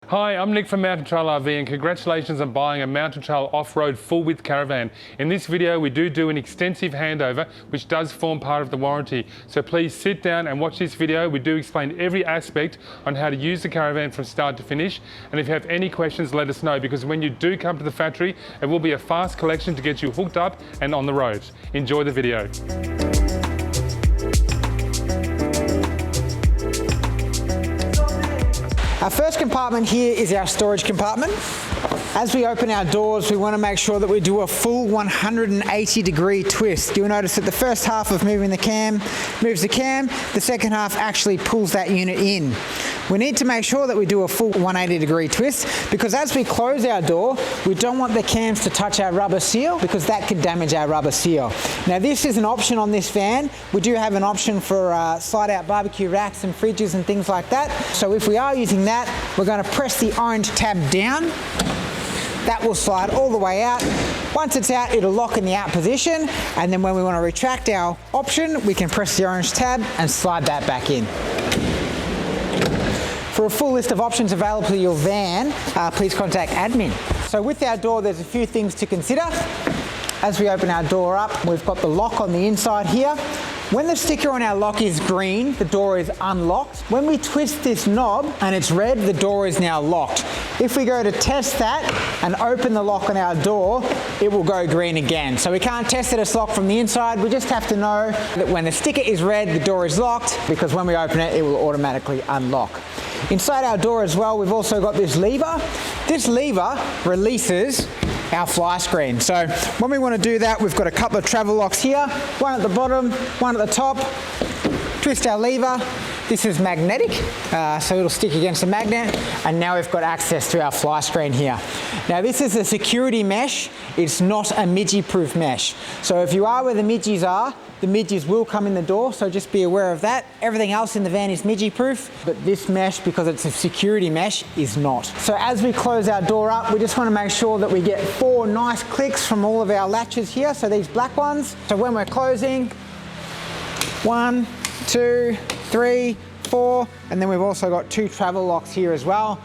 Hi, I'm Nick from Mountain Trail RV and congratulations on buying a Mountain Trail off-road full-width caravan. In this video we do an extensive handover which does form part of the warranty. So please sit down and watch this video. We do explain every aspect on how to use the caravan from start to finish, and if you have any questions let us know, because when you do come to the factory it will be a fast collection to get you hooked up and on the road. Enjoy the video. Our first compartment here is our storage compartment. As we open our doors, we want to make sure that we do a full 180-degree twist. You'll notice that the first half of moving the cam moves the cam, the second half actually pulls that unit in. We need to make sure that we do a full 180-degree twist, because as we close our door, we don't want the cams to touch our rubber seal, because that could damage our rubber seal. Now this is an option on this van. We do have an option for slide-out barbecue racks and fridges and things like that. So if we are using that, we're going to press the orange tab down. That will slide all the way out. Once it's out, it'll lock in the out position, and then when we want to retract our option, we can press the orange tab and slide that back in. For a full list of options available to your van, please contact admin. So with our door, there's a few things to consider. As we open our door up, we've got the lock on the inside here. When the sticker on our lock is green, the door is unlocked. When we twist this knob and it's red, the door is now locked. If we go to test that and open the lock on our door, it will go green again. So we can't test that it's locked from the inside. We just have to know that when the sticker is red, the door is locked, because when we open it, it will automatically unlock. Inside our door as well, we've also got this lever. This lever releases our fly screen. So when we want to do that, we've got a couple of travel locks here, one at the bottom, one at the top. Twist our lever. This is magnetic, so it'll stick against the magnet, and now we've got access to our fly screen here. Now this is a security mesh, it's not a midgie-proof mesh. So if you are where the midgies are, the midgies will come in the door, so just be aware of that. Everything else in the van is midgie-proof, but this mesh, because it's a security mesh, is not. So as we close our door up, we just want to make sure that we get 4 nice clicks from all of our latches here, so these black ones. So when we're closing, 1, 2, 3, 4, and then we've also got 2 travel locks here as well,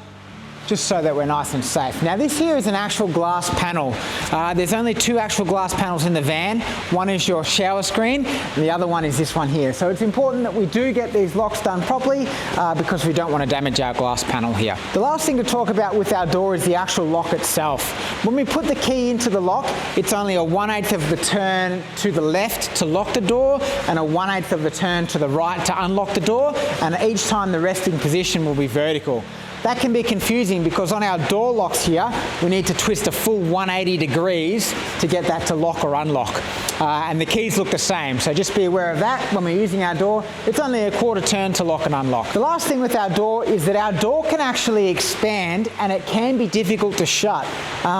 just so that we're nice and safe. Now this here is an actual glass panel. There's only 2 actual glass panels in the van. One is your shower screen, and the other one is this one here. So it's important that we do get these locks done properly, because we don't want to damage our glass panel here. The last thing to talk about with our door is the actual lock itself. When we put the key into the lock, it's only a 1/8 of the turn to the left to lock the door, and a 1/8 of the turn to the right to unlock the door, and each time the resting position will be vertical. That can be confusing, because on our door locks here, we need to twist a full 180 degrees to get that to lock or unlock. And the keys look the same, so just be aware of that. When we're using our door, it's only a 1/4 turn to lock and unlock. The last thing with our door is that our door can actually expand, and it can be difficult to shut.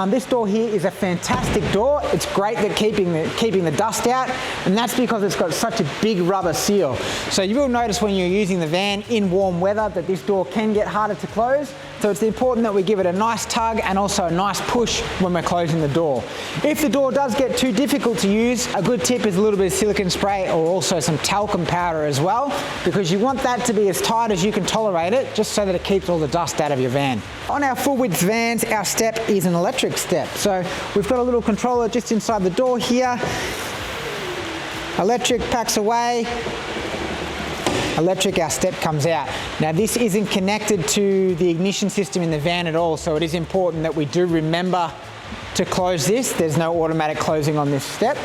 This door here is a fantastic door. It's great at keeping the dust out, and that's because it's got such a big rubber seal. So you will notice when you're using the van in warm weather that this door can get harder to close. So it's important that we give it a nice tug and also a nice push when we're closing the door. If the door does get too difficult to use, a good tip is a little bit of silicone spray, or also some talcum powder as well, because you want that to be as tight as you can tolerate it, just so that it keeps all the dust out of your van. On our full width vans, our step is an electric step. So we've got a little controller just inside the door here. Electric packs away. Electric, our step comes out. Now this isn't connected to the ignition system in the van at all, so it is important that we do remember to close this. There's no automatic closing on this step.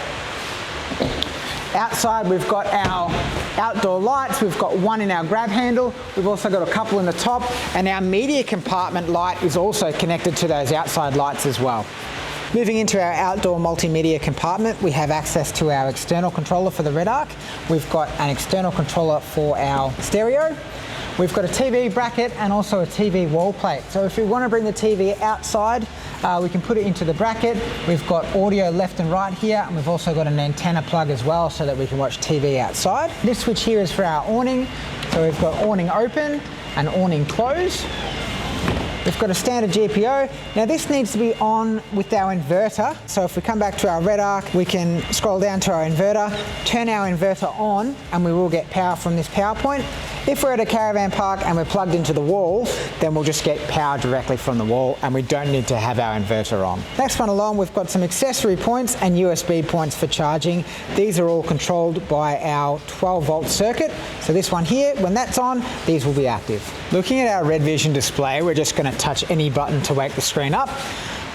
Outside we've got our outdoor lights. We've got one in our grab handle. We've also got a couple in the top, and our media compartment light is also connected to those outside lights as well. Moving into our outdoor multimedia compartment, we have access to our external controller for the Red Arc. We've got an external controller for our stereo. We've got a TV bracket and also a TV wall plate. So if we want to bring the TV outside, we can put it into the bracket. We've got audio left and right here, and we've also got an antenna plug as well, so that we can watch TV outside. This switch here is for our awning. So we've got awning open and awning close. We've got a standard GPO. Now this needs to be on with our inverter. So if we come back to our Red Arc, we can scroll down to our inverter, turn our inverter on, and we will get power from this power point. If we're at a caravan park and we're plugged into the wall, then we'll just get power directly from the wall and we don't need to have our inverter on. Next one along, we've got some accessory points and USB points for charging. These are all controlled by our 12-volt circuit. So this one here, when that's on, these will be active. Looking at our Redvision display, we're just going to touch any button to wake the screen up.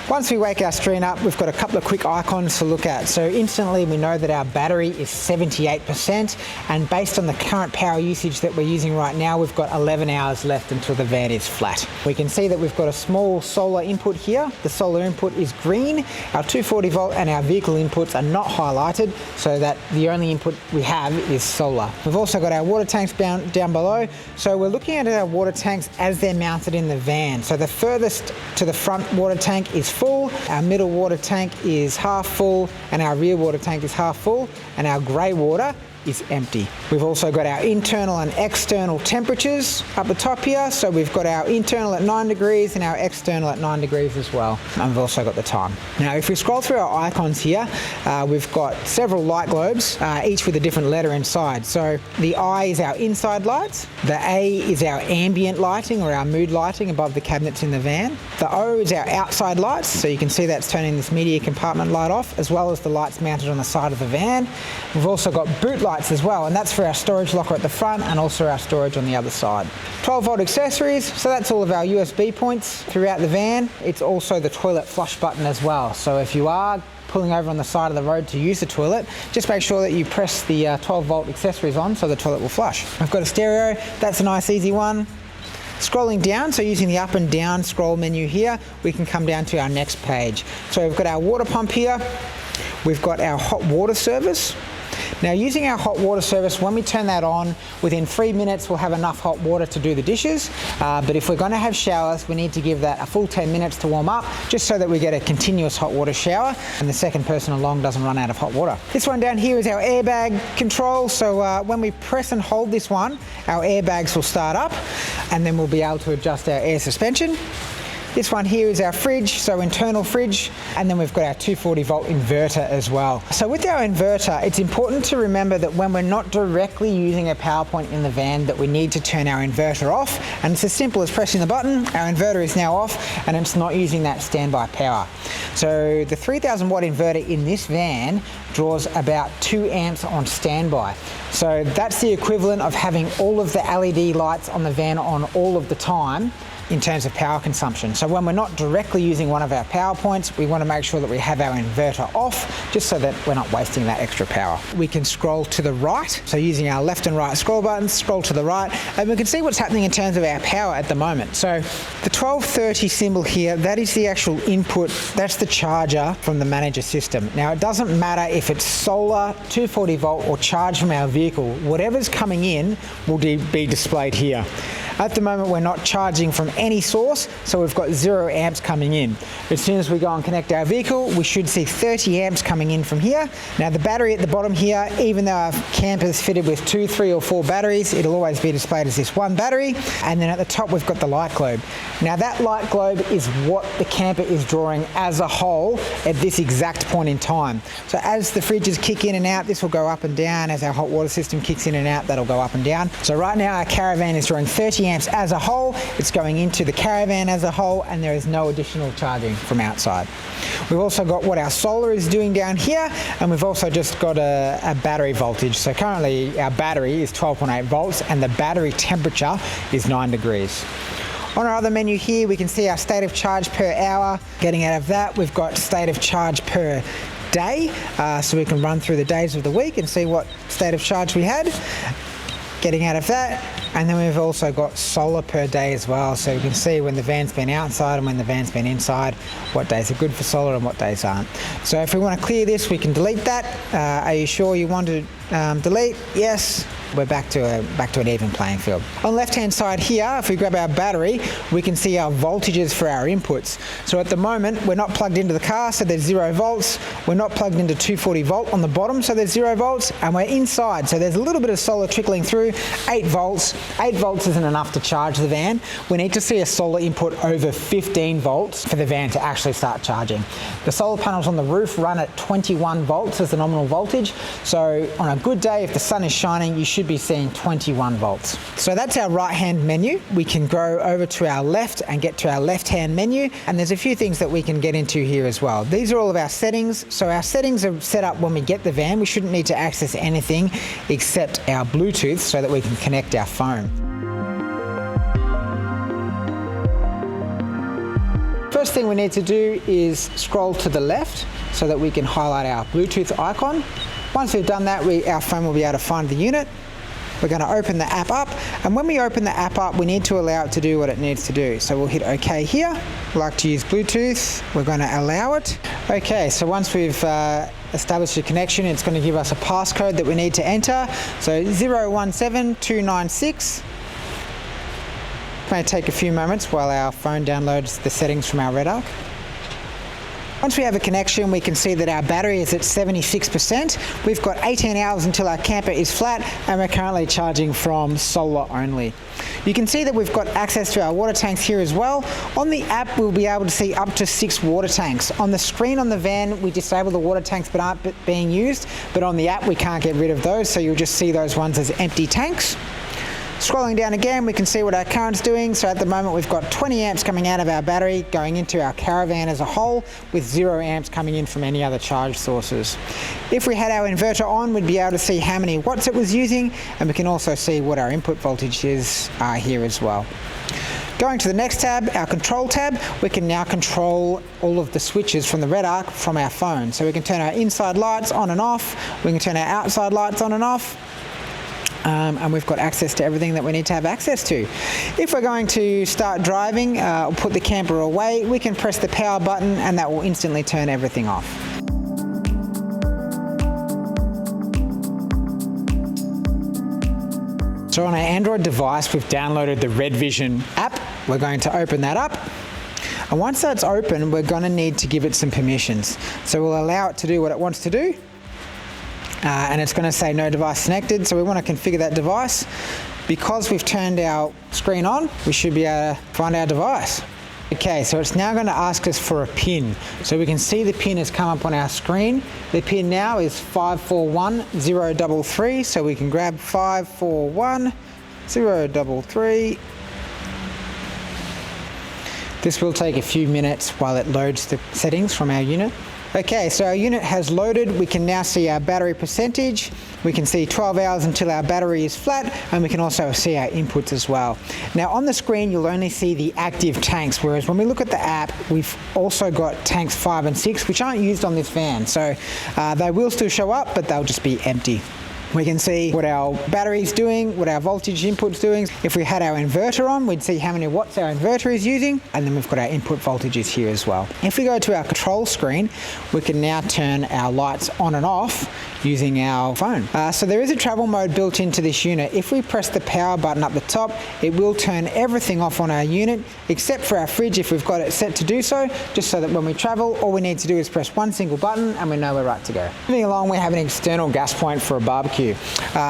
Once we wake our screen up, we've got a couple of quick icons to look at. So instantly we know that our battery is 78%, and based on the current power usage that we're using right now, we've got 11 hours left until the van is flat. We can see that we've got a small solar input here. The solar input is green. Our 240 volt and our vehicle inputs are not highlighted, so that the only input we have is solar. We've also got our water tanks down below. So we're looking at our water tanks as they're mounted in the van. So the furthest to the front water tank is full, our middle water tank is half full, and our rear water tank is half full, and our grey water is empty. We've also got our internal and external temperatures up the top here. So we've got our internal at 9 degrees and our external at 9 degrees as well. And we've also got the time. Now, if we scroll through our icons here, we've got several light globes, each with a different letter inside. So the I is our inside lights. The A is our ambient lighting or our mood lighting above the cabinets in the van. The O is our outside lights. So you can see that's turning this media compartment light off, as well as the lights mounted on the side of the van. We've also got boot lights as well, and that's for our storage locker at the front and also our storage on the other side. 12-volt accessories, so that's all of our USB points throughout the van. It's also the toilet flush button as well. So if you are pulling over on the side of the road to use the toilet, just make sure that you press the 12-volt accessories on so the toilet will flush. I've got a stereo, that's a nice easy one. Scrolling down, so using the up and down scroll menu here, we can come down to our next page. So we've got our water pump here, we've got our hot water service. Now, using our hot water service, when we turn that on, within 3 minutes we'll have enough hot water to do the dishes. But if we're going to have showers, we need to give that a full 10 minutes to warm up, just so that we get a continuous hot water shower and the second person along doesn't run out of hot water. This one down here is our airbag control. So when we press and hold this one, our airbags will start up, and then we'll be able to adjust our air suspension. This one here is our fridge, so internal fridge, and then we've got our 240 volt inverter as well. So with our inverter, it's important to remember that when we're not directly using a power point in the van, that we need to turn our inverter off, and it's as simple as pressing the button. Our inverter is now off and it's not using that standby power. So the 3000 watt inverter in this van draws about 2 amps on standby. So that's the equivalent of having all of the LED lights on the van on all of the time in terms of power consumption. So when we're not directly using one of our power points, we want to make sure that we have our inverter off, just so that we're not wasting that extra power. We can scroll to the right, so using our left and right scroll buttons, scroll to the right, and we can see what's happening in terms of our power at the moment. So the 1230 symbol here, that is the actual input, that's the charger from the manager system. Now, it doesn't matter if it's solar, 240 volt, or charge from our vehicle, whatever's coming in will be displayed here. At the moment, we're not charging from any source, so we've got 0 amps coming in. As soon as we go and connect our vehicle, we should see 30 amps coming in from here. Now, the battery at the bottom here, even though our camper's fitted with 2, 3, or 4 batteries, it'll always be displayed as this one battery. And then at the top, we've got the light globe. Now, that light globe is what the camper is drawing as a whole at this exact point in time. So as the fridges kick in and out, this will go up and down. As our hot water system kicks in and out, that'll go up and down. So right now, our Caravan is drawing 30 amps as a whole. It's going into the Caravan as a whole, and there is no additional charging from outside. We've also got what our solar is doing down here, and we've also just got a battery voltage. So currently our battery is 12.8 volts and the battery temperature is 9 degrees. On our other menu here, we can see our state of charge per hour. Getting out of that, we've got state of charge per day, so we can run through the days of the week and see what state of charge we had. Getting out of that, and then we've also got solar per day as well, so you can see when the van's been outside and when the van's been inside, what days are good for solar and what days aren't. So if we want to clear this, we can delete that. Are you sure you want to delete? Yes. We're back to an even playing field. On the left-hand side here, if we grab our battery, we can see our voltages for our inputs. So at the moment, we're not plugged into the car, so there's 0 volts. We're not plugged into 240 volt on the bottom, so there's 0 volts. And we're inside, so there's a little bit of solar trickling through, 8 volts. 8 volts isn't enough to charge the van. We need to see a solar input over 15 volts for the van to actually start charging. The solar panels on the roof run at 21 volts as the nominal voltage. So on a good day, if the sun is shining, you should should be seeing 21 volts. So that's our right-hand menu. We can go over to our left and get to our left-hand menu, and there's a few things that we can get into here as well. These are all of our settings. So our settings are set up when we get the van. We shouldn't need to access anything except our Bluetooth so that we can connect our phone. First thing we need to do is scroll to the left so that we can highlight our Bluetooth icon. Once we've done that, our phone will be able to find the unit. We're going to open the app up, and when we open the app up, we need to allow it to do what it needs to do. So we'll hit OK here. We like to use Bluetooth. We're going to allow it. Okay, so once we've established a connection, it's going to give us a passcode that we need to enter. So 017296. It may take a few moments while our phone downloads the settings from our Red Arc. Once we have a connection, we can see that our battery is at 76%. We've got 18 hours until our camper is flat, and we're currently charging from solar only. You can see that we've got access to our water tanks here as well. On the app, we'll be able to see up to 6 water tanks. On the screen on the van, we disable the water tanks but aren't being used, but on the app, we can't get rid of those, so you'll just see those ones as empty tanks. Scrolling down again, we can see what our current's doing. So at the moment, we've got 20 amps coming out of our battery going into our Caravan as a whole, with 0 amps coming in from any other charge sources. If we had our inverter on, we'd be able to see how many watts it was using, and we can also see what our input voltage is here as well. Going to the next tab, our control tab, we can now control all of the switches from the Red Arc from our phone. So we can turn our inside lights on and off, we can turn our outside lights on and off, and we've got access to everything that we need to have access to. If we're going to start driving or put the camper away, we can press the power button and that will instantly turn everything off. So on our Android device, we've downloaded the Redvision app. We're going to open that up. And once that's open, we're going to need to give it some permissions. So we'll allow it to do what it wants to do. And it's going to say no device connected, so we want to configure that device. Because we've turned our screen on, we should be able to find our device. Okay, so it's now going to ask us for a PIN. So we can see the PIN has come up on our screen. The PIN now is 541033, so we can grab 541033. This will take a few minutes while it loads the settings from our unit. Okay, so our unit has loaded. We can now see our battery percentage. We can see 12 hours until our battery is flat, and we can also see our inputs as well. Now on the screen, you'll only see the active tanks, whereas when we look at the app, we've also got tanks 5 and 6, which aren't used on this van. So they will still show up, but they'll just be empty. We can see what our battery's doing, what our voltage input's doing. If we had our inverter on, we'd see how many watts our inverter is using, and then we've got our input voltages here as well. If we go to our control screen, we can now turn our lights on and off using our phone. So there is a travel mode built into this unit. If we press the power button up the top, it will turn everything off on our unit, except for our fridge if we've got it set to do so, just so that when we travel, all we need to do is press one single button and we know we're right to go. Moving along, we have an external gas point for a barbecue.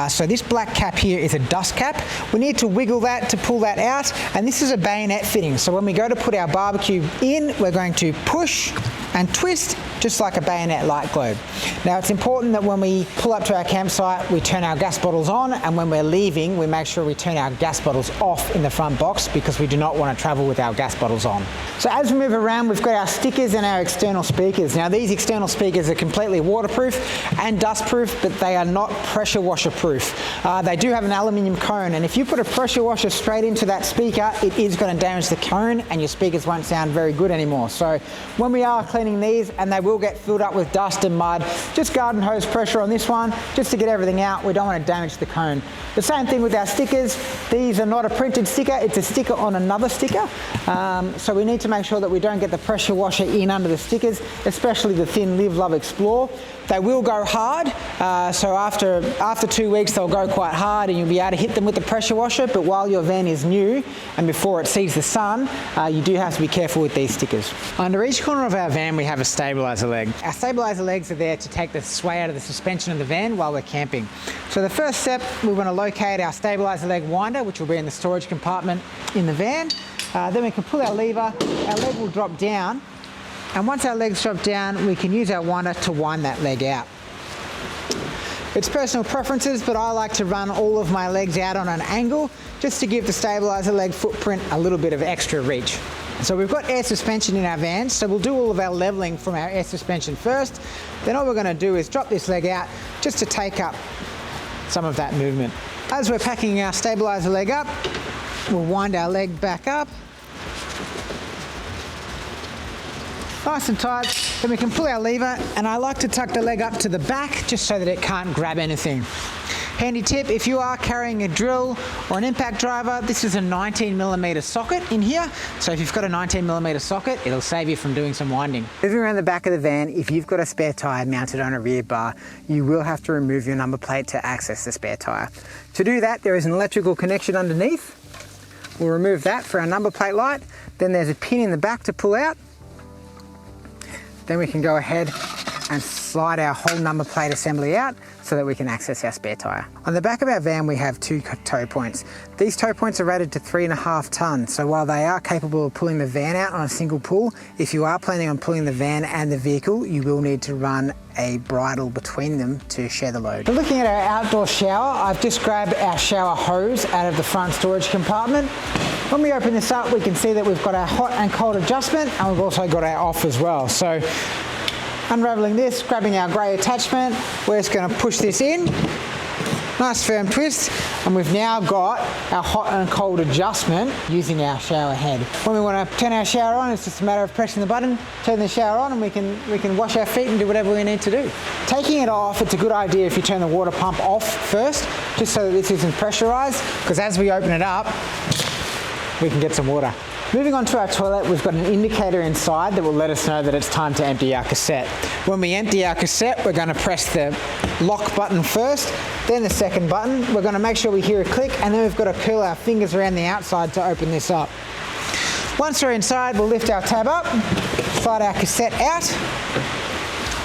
So this black cap here is a dust cap. We need to wiggle that to pull that out, and this is a bayonet fitting. So when we go to put our barbecue in, we're going to push and twist just like a bayonet light globe. Now it's important that when we pull up to our campsite, we turn our gas bottles on, and when we're leaving, we make sure we turn our gas bottles off in the front box, because we do not want to travel with our gas bottles on. So as we move around, we've got our stickers and our external speakers. Now these external speakers are completely waterproof and dustproof, but they are not pressure washer proof. They do have an aluminium cone, and if you put a pressure washer straight into that speaker, it is going to damage the cone and your speakers won't sound very good anymore. So when we are cleaning these, and they will get filled up with dust and mud, just garden hose pressure on this one just to get everything out. We don't want to damage the cone. The same thing with our stickers. These are not a printed sticker, it's a sticker on another sticker. So we need to make sure that we don't get the pressure washer in under the stickers, especially the thin Live, Love, Explore. They will go hard, so after 2 weeks they'll go quite hard and you'll be able to hit them with the pressure washer, but while your van is new and before it sees the sun, you do have to be careful with these stickers. Under each corner of our van we have a stabiliser leg. Our stabiliser legs are there to take the sway out of the suspension of the van while we're camping. So the first step, we want to locate our stabiliser leg winder, which will be in the storage compartment in the van. Then we can pull our lever, our leg will drop down, and once our legs drop down, we can use our winder to wind that leg out. It's personal preferences, but I like to run all of my legs out on an angle just to give the stabiliser leg footprint a little bit of extra reach. So we've got air suspension in our van, so we'll do all of our levelling from our air suspension first. Then all we're going to do is drop this leg out just to take up some of that movement. As we're packing our stabiliser leg up, we'll wind our leg back up. Nice and tight, then we can pull our lever, and I like to tuck the leg up to the back just so that it can't grab anything. Handy tip, if you are carrying a drill or an impact driver, this is a 19mm socket in here. So if you've got a 19mm socket, it'll save you from doing some winding. Moving around the back of the van, if you've got a spare tyre mounted on a rear bar, you will have to remove your number plate to access the spare tyre. To do that, there is an electrical connection underneath. We'll remove that for our number plate light. Then there's a pin in the back to pull out. Then we can go ahead and slide our whole number plate assembly out so that we can access our spare tyre. On the back of our van we have 2 tow points. These tow points are rated to 3.5 tonne, so while they are capable of pulling the van out on a single pull, if you are planning on pulling the van and the vehicle, you will need to run a bridle between them to share the load. We're looking at our outdoor shower. I've just grabbed our shower hose out of the front storage compartment. When we open this up, we can see that we've got our hot and cold adjustment, and we've also got our off as well. So unraveling this, grabbing our grey attachment, we're just going to push this in. Nice firm twist, and we've now got our hot and cold adjustment using our shower head. When we want to turn our shower on, it's just a matter of pressing the button, turn the shower on, and we can wash our feet and do whatever we need to do. Taking it off, it's a good idea if you turn the water pump off first, just so that this isn't pressurised, because as we open it up, we can get some water. Moving on to our toilet, we've got an indicator inside that will let us know that it's time to empty our cassette. When we empty our cassette, we're going to press the lock button first, then the second button. We're going to make sure we hear a click, and then we've got to curl our fingers around the outside to open this up. Once we're inside, we'll lift our tab up, slide our cassette out,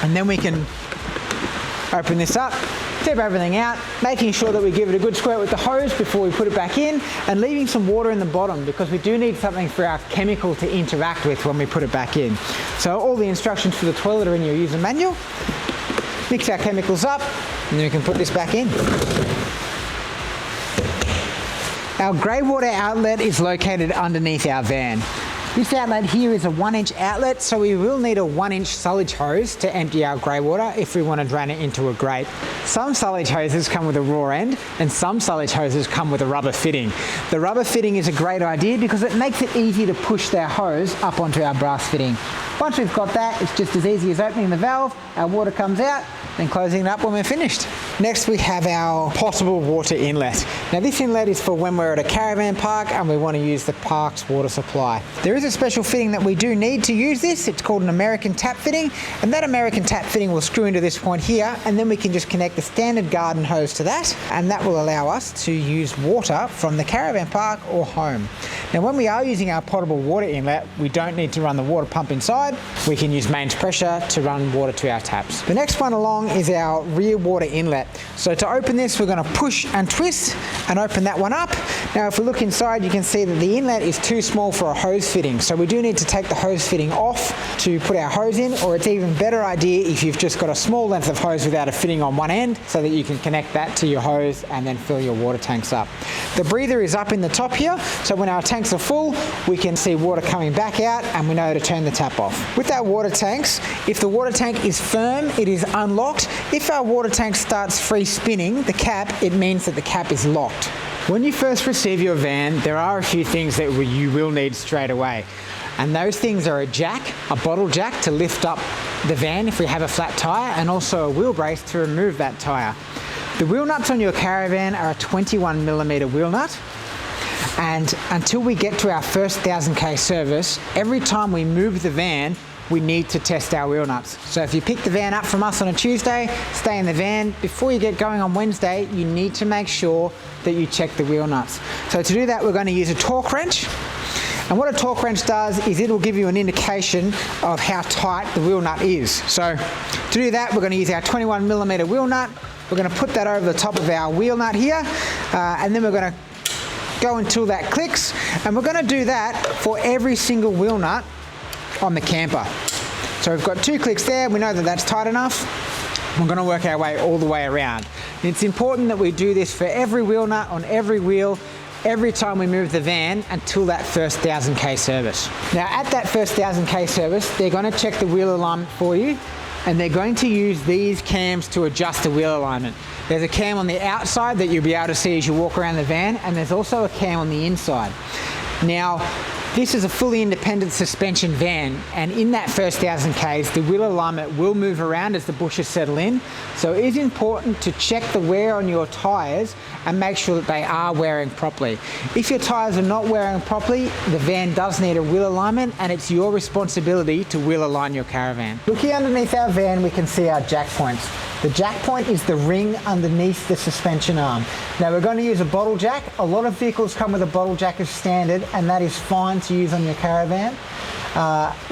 and then we can open this up, tip everything out, making sure that we give it a good squirt with the hose before we put it back in, and leaving some water in the bottom because we do need something for our chemical to interact with when we put it back in. So all the instructions for the toilet are in your user manual. Mix our chemicals up, and then we can put this back in. Our grey water outlet is located underneath our van. This outlet here is a 1-inch outlet, so we will need a 1-inch sullage hose to empty our grey water if we want to drain it into a grate. Some sullage hoses come with a raw end, and some sullage hoses come with a rubber fitting. The rubber fitting is a great idea because it makes it easy to push our hose up onto our brass fitting. Once we've got that, it's just as easy as opening the valve, our water comes out, then closing it up when we're finished. Next we have our potable water inlet. Now this inlet is for when we're at a caravan park and we want to use the park's water supply. There is a special fitting that we do need to use this. It's called an American tap fitting, and that American tap fitting will screw into this point here, and then we can just connect the standard garden hose to that, and that will allow us to use water from the caravan park or home. Now when we are using our potable water inlet, we don't need to run the water pump inside. We can use mains pressure to run water to our taps. The next one along is our rear water inlet. So to open this, we're going to push and twist and open that one up. Now if we look inside, you can see that the inlet is too small for a hose fitting, so we do need to take the hose fitting off to put our hose in, or it's even better idea if you've just got a small length of hose without a fitting on one end, so that you can connect that to your hose and then fill your water tanks up. The breather is up in the top here, so when our tanks are full, we can see water coming back out and we know to turn the tap off. With our water tanks, if the water tank is firm, it is unlocked. If our water tank starts free spinning the cap, it means that the cap is locked. When you first receive your van, there are a few things that you will need straight away. And those things are a jack, a bottle jack to lift up the van if we have a flat tyre, and also a wheel brace to remove that tyre. The wheel nuts on your Caravan are a 21mm wheel nut. And until we get to our first 1000k service, every time we move the van, we need to test our wheel nuts. So if you pick the van up from us on a Tuesday, stay in the van, before you get going on Wednesday, you need to make sure that you check the wheel nuts. So to do that, we're going to use a torque wrench. And what a torque wrench does is it'll give you an indication of how tight the wheel nut is. So to do that, we're going to use our 21mm wheel nut. We're going to put that over the top of our wheel nut here, and then we're going to go until that clicks. And we're going to do that for every single wheel nut on the camper. So we've got 2 clicks there, we know that that's tight enough. We're going to work our way all the way around. And it's important that we do this for every wheel nut on every wheel, every time we move the van until that first 1000k service. Now at that first 1000k service, they're going to check the wheel alignment for you, and they're going to use these cams to adjust the wheel alignment. There's a cam on the outside that you'll be able to see as you walk around the van, and there's also a cam on the inside. Now, this is a fully independent suspension van, and in that first 1000 Ks, the wheel alignment will move around as the bushes settle in. So it is important to check the wear on your tyres and make sure that they are wearing properly. If your tyres are not wearing properly, the van does need a wheel alignment, and it's your responsibility to wheel align your Caravan. Looking underneath our van, we can see our jack points. The jack point is the ring underneath the suspension arm. Now we're going to use a bottle jack. A lot of vehicles come with a bottle jack as standard, and that is fine to use on your Caravan.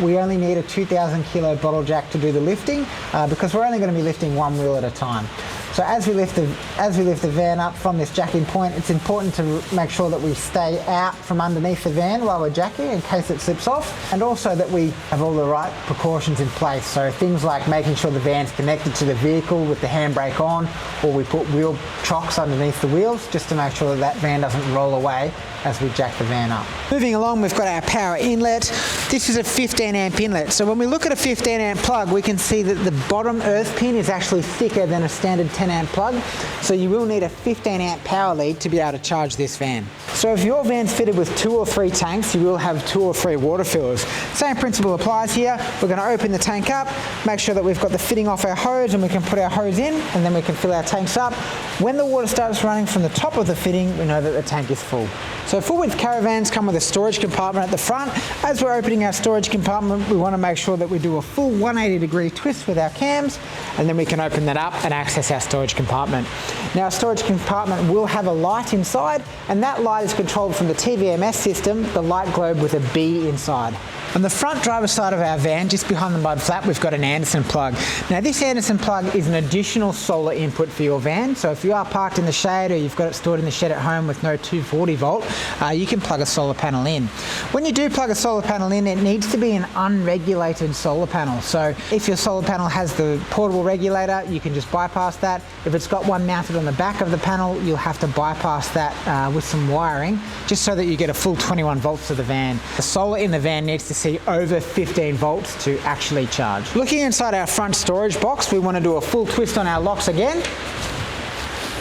We only need a 2,000 kilo bottle jack to do the lifting because we're only going to be lifting one wheel at a time. So as we lift the van up from this jacking point, it's important to make sure that we stay out from underneath the van while we're jacking in case it slips off, and also that we have all the right precautions in place. So things like making sure the van's connected to the vehicle with the handbrake on, or we put wheel chocks underneath the wheels just to make sure that that van doesn't roll away as we jack the van up. Moving along, we've got our power inlet. This is a 15 amp inlet. So when we look at a 15 amp plug, we can see that the bottom earth pin is actually thicker than a standard 10 amp plug. So you will need a 15 amp power lead to be able to charge this van. So if your van's fitted with 2 or 3 tanks, you will have 2 or 3 water fillers. Same principle applies here. We're going to open the tank up, make sure that we've got the fitting off our hose, and we can put our hose in, and then we can fill our tanks up. When the water starts running from the top of the fitting, we know that the tank is full. So full width Caravans come with a storage compartment at the front. As we're opening our storage compartment, we want to make sure that we do a full 180-degree twist with our cams, and then we can open that up and access our storage compartment. Now our storage compartment will have a light inside, and that light is controlled from the TVMS system, the light globe with a B inside. On the front driver's side of our van, just behind the mud flap, we've got an Anderson plug. Now this Anderson plug is an additional solar input for your van, so if you are parked in the shade or you've got it stored in the shed at home with no 240 volt, you can plug a solar panel in. When you do plug a solar panel in, it needs to be an unregulated solar panel. So if your solar panel has the portable regulator, you can just bypass that. If it's got one mounted on the back of the panel, you'll have to bypass that with some wiring, just so that you get a full 21 volts to the van. The solar in the van needs to see over 15 volts to actually charge. Looking inside our front storage box, we want to do a full twist on our locks again.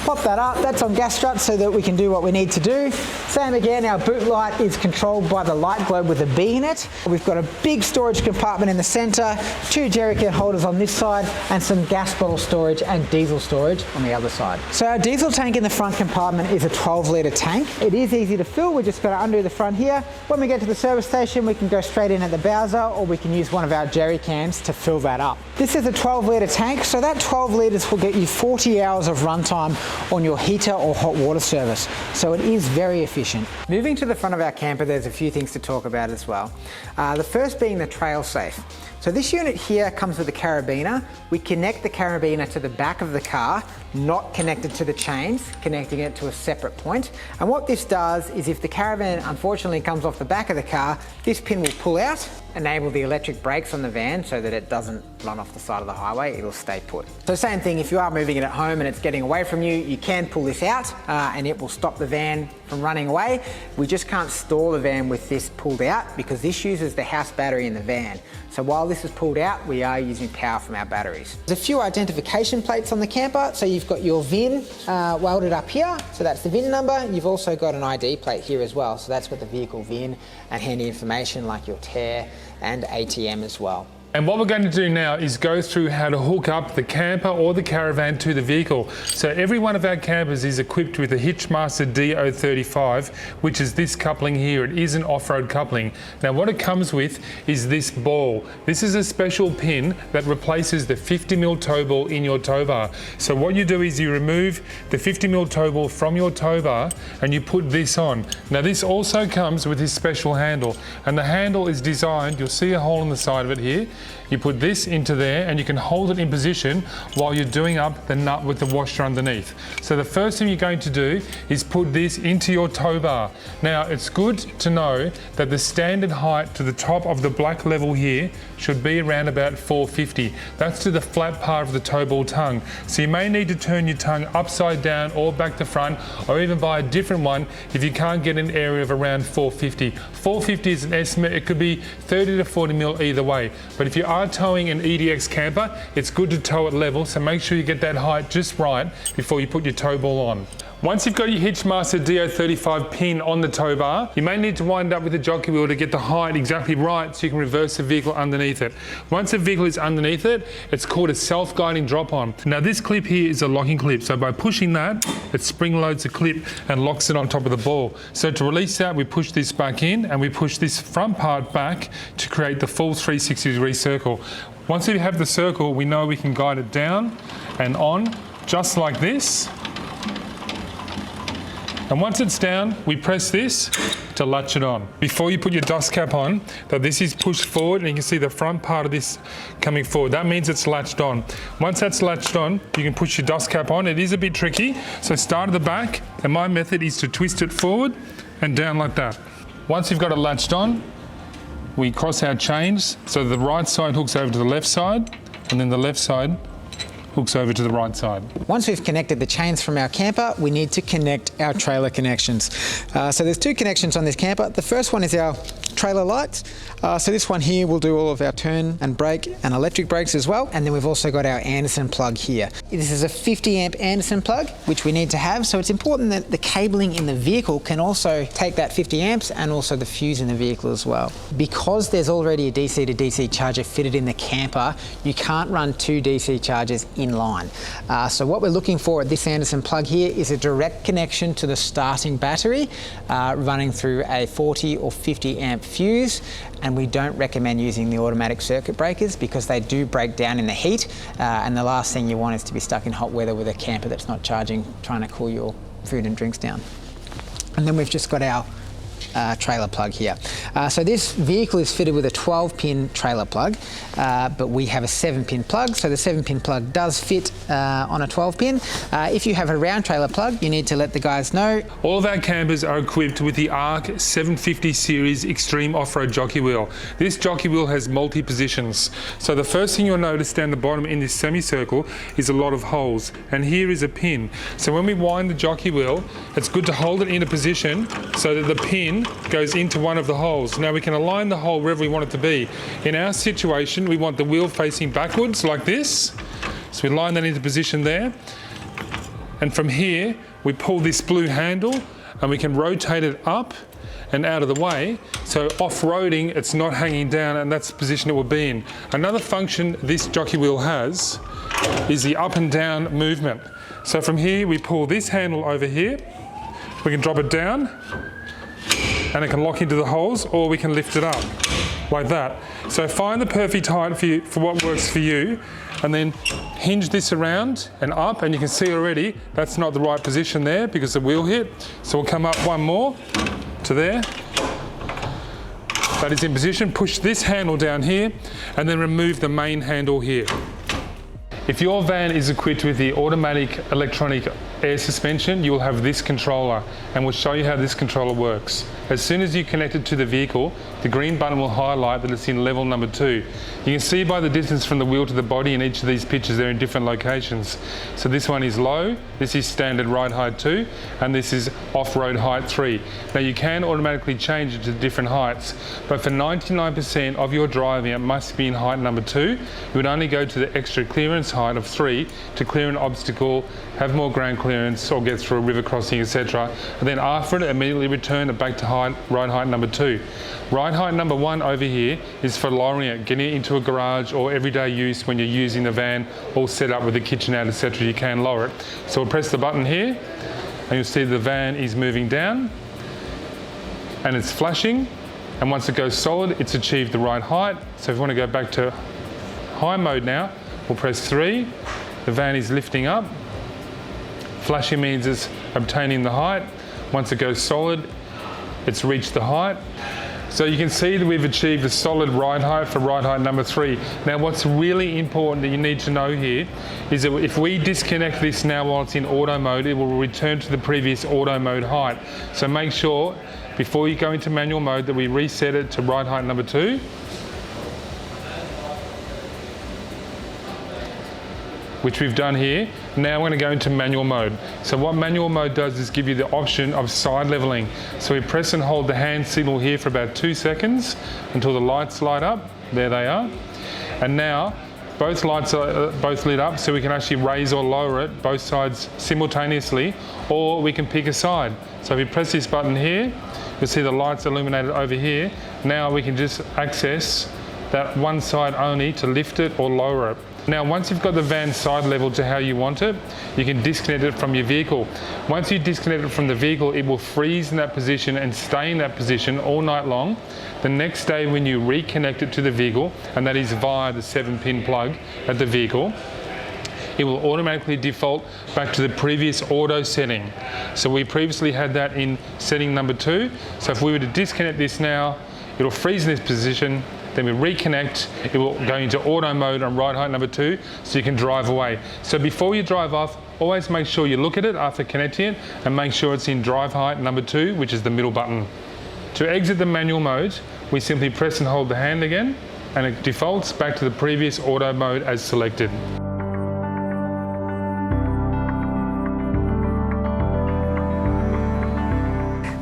Pop that up, that's on gas struts so that we can do what we need to do. Same again, our boot light is controlled by the light globe with a B in it. We've got a big storage compartment in the center, 2 jerry can holders on this side, and some gas bottle storage and diesel storage on the other side. So our diesel tank in the front compartment is a 12-litre tank. It is easy to fill, we just got to undo the front here. When we get to the service station, we can go straight in at the Bowser, or we can use one of our jerry cans to fill that up. This is a 12-litre tank, so that 12 litres will get you 40 hours of runtime on your heater or hot water service. So it is very efficient. Moving to the front of our camper, there's a few things to talk about as well. The first being the trail safe. So this unit here comes with a carabiner. We connect the carabiner to the back of the car, not connected to the chains, connecting it to a separate point. And what this does is if the Caravan unfortunately comes off the back of the car, this pin will pull out, enable the electric brakes on the van so that it doesn't run off the side of the highway, it'll stay put. So same thing, if you are moving it at home and it's getting away from you, you can pull this out and it will stop the van from running away. We just can't store the van with this pulled out because this uses the house battery in the van. So while this is pulled out, we are using power from our batteries. There's a few identification plates on the camper. So you've got your VIN welded up here. So that's the VIN number. You've also got an ID plate here as well. So that's got the vehicle VIN and handy information like your tear and ATM as well. And what we're going to do now is go through how to hook up the camper or the Caravan to the vehicle. So every one of our campers is equipped with a Hitchmaster D035, which is this coupling here. It is an off-road coupling. Now what it comes with is this ball. This is a special pin that replaces the 50mm tow ball in your tow bar. So what you do is you remove the 50mm tow ball from your tow bar and you put this on. Now this also comes with this special handle, and the handle is designed, you'll see a hole in the side of it here, you put this into there and you can hold it in position while you're doing up the nut with the washer underneath. So the first thing you're going to do is put this into your tow bar. Now it's good to know that the standard height to the top of the black level here should be around about 450. That's to the flat part of the tow ball tongue. So you may need to turn your tongue upside down or back to front, or even buy a different one if you can't get an area of around 450. 450 is an estimate. It could be 30 to 40 mil either way. But if you are towing an EDX camper, it's good to tow it level, so make sure you get that height just right before you put your tow ball on. Once you've got your Hitchmaster DO35 pin on the tow bar, you may need to wind up with the jockey wheel to get the height exactly right so you can reverse the vehicle underneath it. Once the vehicle is underneath it, it's called a self-guiding drop-on. Now this clip here is a locking clip, so by pushing that, it spring loads the clip and locks it on top of the ball. So to release that, we push this back in and we push this front part back to create the full 360-degree circle. Once we have the circle, we know we can guide it down and on, just like this. And once it's down, we press this to latch it on. Before you put your dust cap on, that this is pushed forward and you can see the front part of this coming forward. That means it's latched on. Once that's latched on, you can push your dust cap on. It is a bit tricky, so start at the back, and my method is to twist it forward and down like that. Once you've got it latched on, we cross our chains, so the right side hooks over to the left side, and then the left side hooks over to the right side. Once we've connected the chains from our camper, we need to connect our trailer connections. So there's two connections on this camper. The first one is our trailer lights. So this one here will do all of our turn and brake and electric brakes as well. And then we've also got our Anderson plug here. This is a 50 amp Anderson plug, which we need to have. So it's important that the cabling in the vehicle can also take that 50 amps and also the fuse in the vehicle as well. Because there's already a DC to DC charger fitted in the camper, you can't run two DC chargers in line. So what we're looking for at this Anderson plug here is a direct connection to the starting battery running through a 40 or 50 amp fuse, and we don't recommend using the automatic circuit breakers because they do break down in the heat, and the last thing you want is to be stuck in hot weather with a camper that's not charging, trying to cool your food and drinks down. And then we've just got our trailer plug here. So this vehicle is fitted with a 12-pin trailer plug, but we have a 7-pin plug, so the 7-pin plug does fit on a 12-pin. If you have a round trailer plug, you need to let the guys know. All of our campers are equipped with the ARC 750 series extreme off-road jockey wheel. This jockey wheel has multi-positions. So the first thing you'll notice down the bottom in this semicircle is a lot of holes, and here is a pin. So when we wind the jockey wheel, it's good to hold it in a position so that the pin goes into one of the holes. Now we can align the hole wherever we want it to be. In our situation, we want the wheel facing backwards like this. So we line that into position there. And from here, we pull this blue handle and we can rotate it up and out of the way. So off-roading, it's not hanging down, and that's the position it will be in. Another function this jockey wheel has is the up and down movement. So from here, we pull this handle over here. We can drop it down, and it can lock into the holes, or we can lift it up like that. So find the perfect height for what works for you, and then hinge this around and up, and you can see already that's not the right position there because the wheel hit. So we'll come up one more to there. That is in position. Push this handle down here and then remove the main handle here. If your van is equipped with the automatic electronic air suspension, you will have this controller, and we'll show you how this controller works. As soon as you connect it to the vehicle, the green button will highlight that it's in level number 2. You can see by the distance from the wheel to the body in each of these pictures, they're in different locations. So this one is low, this is standard ride height 2, and this is off-road height 3. Now you can automatically change it to different heights, but for 99% of your driving, it must be in height number 2. You would only go to the extra clearance height of 3 to clear an obstacle, have more ground clearance, or get through a river crossing, etc. And then after it, immediately return it back to ride height number 2. Ride height number 1 over here is for lowering it, getting it into a garage or everyday use when you're using the van all set up with the kitchen out, etc. You can lower it. So we'll press the button here, and you'll see the van is moving down, and it's flashing. And once it goes solid, it's achieved the right height. So if we want to go back to high mode now, we'll press 3. The van is lifting up. Flashing means it's obtaining the height. Once it goes solid, it's reached the height. So you can see that we've achieved a solid ride height for ride height number 3. Now what's really important that you need to know here is that if we disconnect this now while it's in auto mode, it will return to the previous auto mode height. So make sure before you go into manual mode that we reset it to ride height number 2. Which we've done here. Now we're going to go into manual mode. So what manual mode does is give you the option of side leveling. So we press and hold the hand signal here for about 2 seconds until the lights light up. There they are. And now both lights are both lit up, so we can actually raise or lower it both sides simultaneously, or we can pick a side. So if you press this button here, you'll see the lights illuminated over here. Now we can just access that one side only to lift it or lower it. Now once you've got the van side leveled to how you want it, you can disconnect it from your vehicle. Once you disconnect it from the vehicle, it will freeze in that position and stay in that position all night long. The next day when you reconnect it to the vehicle, and that is via the 7-pin plug at the vehicle, it will automatically default back to the previous auto setting. So we previously had that in setting number 2. So if we were to disconnect this now, it'll freeze in this position. Then we reconnect, it will go into auto mode on ride height number 2, so you can drive away. So before you drive off, always make sure you look at it after connecting it and make sure it's in drive height number 2, which is the middle button. To exit the manual mode, we simply press and hold the hand again, and it defaults back to the previous auto mode as selected.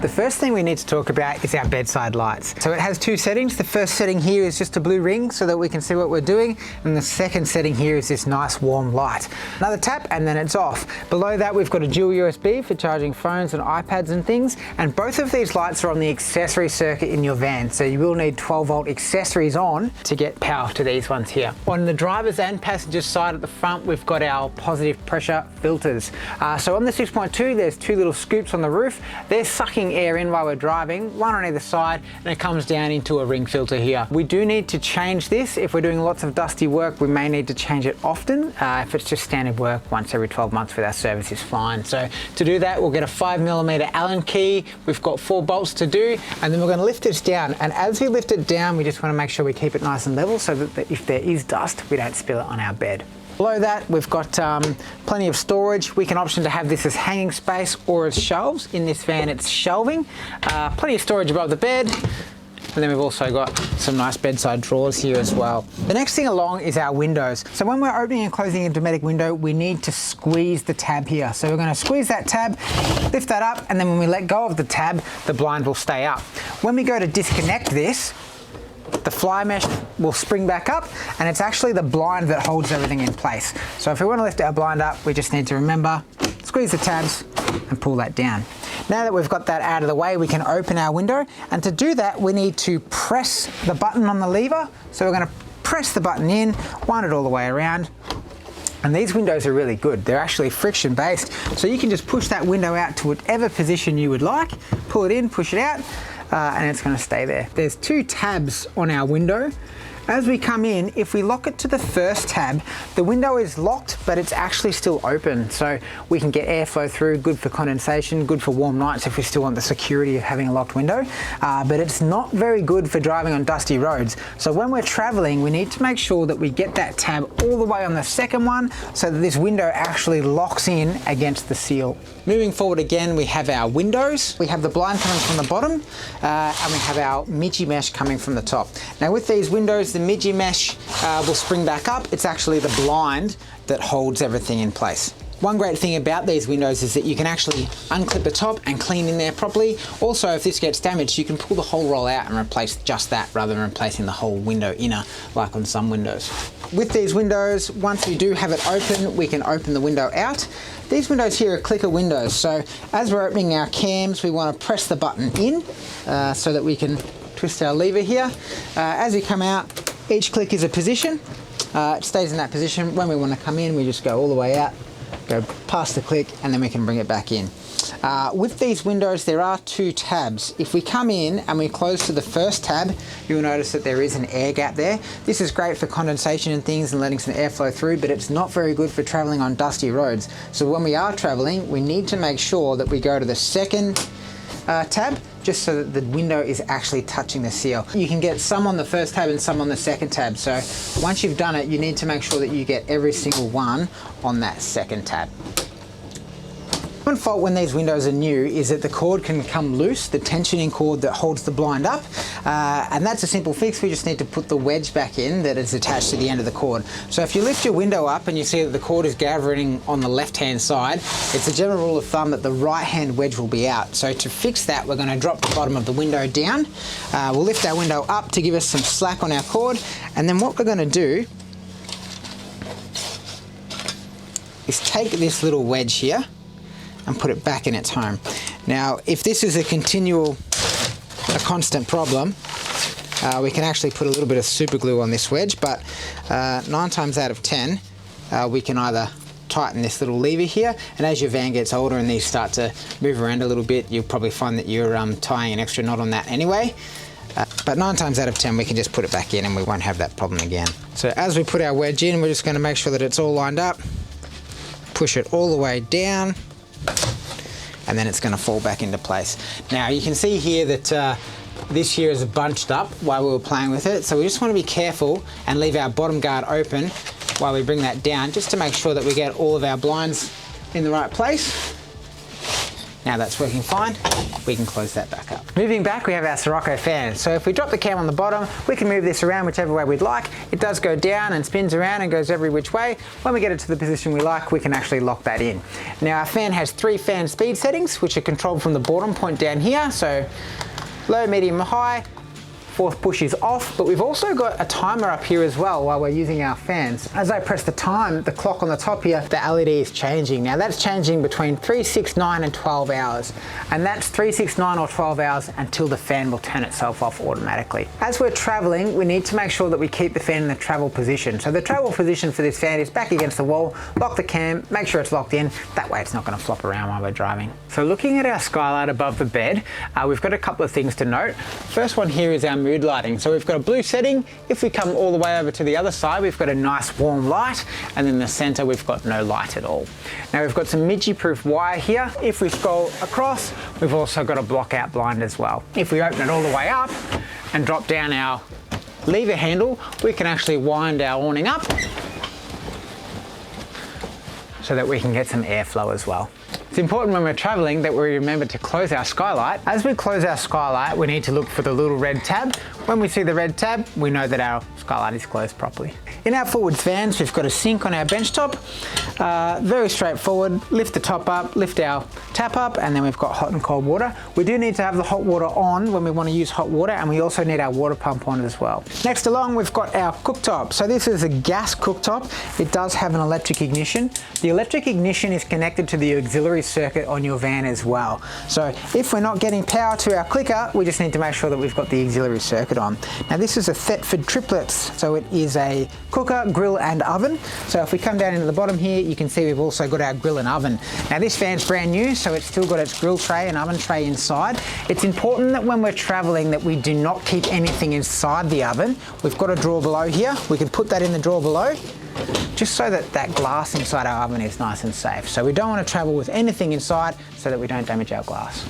The first thing we need to talk about is our bedside lights. So it has 2 settings. The first setting here is just a blue ring so that we can see what we're doing. And the second setting here is this nice warm light. Another tap and then it's off. Below that we've got a dual USB for charging phones and iPads and things. And both of these lights are on the accessory circuit in your van. So you will need 12-volt accessories on to get power to these ones here. On the driver's and passenger side at the front, we've got our positive pressure filters. So on the 6.2, there's 2 little scoops on the roof. They're sucking air in while we're driving, one on either side, and it comes down into a ring filter here. We do need to change this. If we're doing lots of dusty work, we may need to change it often. If it's just standard work, once every 12 months with our service is fine. So to do that, we'll get a 5mm Allen key. We've got 4 bolts to do, and then we're going to lift this down. And as we lift it down, we just want to make sure we keep it nice and level so that if there is dust, we don't spill it on our bed. Below that, we've got plenty of storage. We can option to have this as hanging space or as shelves. In this van, it's shelving. Plenty of storage above the bed. And then we've also got some nice bedside drawers here as well. The next thing along is our windows. So when we're opening and closing a Dometic window, we need to squeeze the tab here. So we're going to squeeze that tab, lift that up, and then when we let go of the tab, the blind will stay up. When we go to disconnect this, the fly mesh will spring back up, and it's actually the blind that holds everything in place. So if we want to lift our blind up, we just need to remember, squeeze the tabs and pull that down. Now that we've got that out of the way, we can open our window, and to do that we need to press the button on the lever. So we're going to press the button in, wind it all the way around. And these windows are really good. They're actually friction based, so you can just push that window out to whatever position you would like, pull it in, push it out, and it's going to stay there. There's 2 tabs on our window. As we come in, if we lock it to the first tab, the window is locked, but it's actually still open. So we can get airflow through, good for condensation, good for warm nights if we still want the security of having a locked window. But it's not very good for driving on dusty roads. So when we're traveling, we need to make sure that we get that tab all the way on the second one so that this window actually locks in against the seal. Moving forward again, we have our windows. We have the blind coming from the bottom, and we have our midgie mesh coming from the top. Now with these windows, the midgie mesh will spring back up. It's actually the blind that holds everything in place. One great thing about these windows is that you can actually unclip the top and clean in there properly. Also, if this gets damaged, you can pull the whole roll out and replace just that rather than replacing the whole window inner like on some windows. With these windows, once we do have it open, we can open the window out. These windows here are clicker windows, so as we're opening our cams, we want to press the button in so that we can twist our lever here. As we come out, each click is a position. It stays in that position. When we want to come in, we just go all the way out, go past the click, and then we can bring it back in. With these windows, there are 2 tabs. If we come in and we close to the first tab, you'll notice that there is an air gap there. This is great for condensation and things and letting some airflow through, but it's not very good for traveling on dusty roads. So when we are traveling, we need to make sure that we go to the second tab, just so that the window is actually touching the seal. You can get some on the first tab and some on the second tab. So once you've done it, you need to make sure that you get every single one on that second tab. One fault when these windows are new is that the cord can come loose, the tensioning cord that holds the blind up, and that's a simple fix. We just need to put the wedge back in that is attached to the end of the cord. So if you lift your window up and you see that the cord is gathering on the left-hand side, it's a general rule of thumb that the right-hand wedge will be out. So to fix that, we're going to drop the bottom of the window down. We'll lift our window up to give us some slack on our cord, and then what we're going to do is take this little wedge here and put it back in its home. Now, if this is a constant problem, we can actually put a little bit of super glue on this wedge, but 9 times out of 10, we can either tighten this little lever here, and as your van gets older and these start to move around a little bit, you'll probably find that you're tying an extra knot on that anyway. But 9 times out of 10, we can just put it back in and we won't have that problem again. So as we put our wedge in, we're just going to make sure that it's all lined up, push it all the way down, and then it's going to fall back into place. Now you can see here that this here is bunched up while we were playing with it, so we just want to be careful and leave our bottom guard open while we bring that down, just to make sure that we get all of our blinds in the right place. Now that's working fine, we can close that back up. Moving back, we have our Sirocco fan. So if we drop the cam on the bottom, we can move this around whichever way we'd like. It does go down and spins around and goes every which way. When we get it to the position we like, we can actually lock that in. Now our fan has 3 fan speed settings, which are controlled from the bottom point down here. So low, medium, high. 4th push is off, but we've also got a timer up here as well while we're using our fans. As I press the time, the clock on the top here, the LED is changing. Now that's changing between 3, 6, 9 and 12 hours. And that's 3, 6, 9 or 12 hours until the fan will turn itself off automatically. As we're traveling, we need to make sure that we keep the fan in the travel position. So the travel position for this fan is back against the wall, lock the cam, make sure it's locked in. That way it's not gonna flop around while we're driving. So looking at our skylight above the bed, we've got a couple of things to note. First one here is our mood lighting. So we've got a blue setting. If we come all the way over to the other side, we've got a nice warm light, and in the center we've got no light at all. Now we've got some midgie-proof wire here. If we scroll across, we've also got a block-out blind as well. If we open it all the way up and drop down our lever handle, we can actually wind our awning up so that we can get some airflow as well. It's important when we're traveling that we remember to close our skylight. As we close our skylight, we need to look for the little red tab. When we see the red tab, we know that our skylight is closed properly. In our forwards vans, we've got a sink on our bench top. Very straightforward. Lift the top up, lift our tap up, and then we've got hot and cold water. We do need to have the hot water on when we want to use hot water, and we also need our water pump on as well. Next along, we've got our cooktop. So this is a gas cooktop. It does have an electric ignition. The electric ignition is connected to the auxiliary circuit on your van as well. So if we're not getting power to our clicker, we just need to make sure that we've got the auxiliary circuit on. Now this is a Thetford triplets. So it is a cooker, grill and oven. So if we come down into the bottom here, you can see we've also got our grill and oven. Now this van's brand new, so it's still got its grill tray and oven tray inside. It's important that when we're traveling that we do not keep anything inside the oven. We've got a drawer below here. We can put that in the drawer below, just so that that glass inside our oven is nice and safe. So we don't want to travel with anything inside so that we don't damage our glass.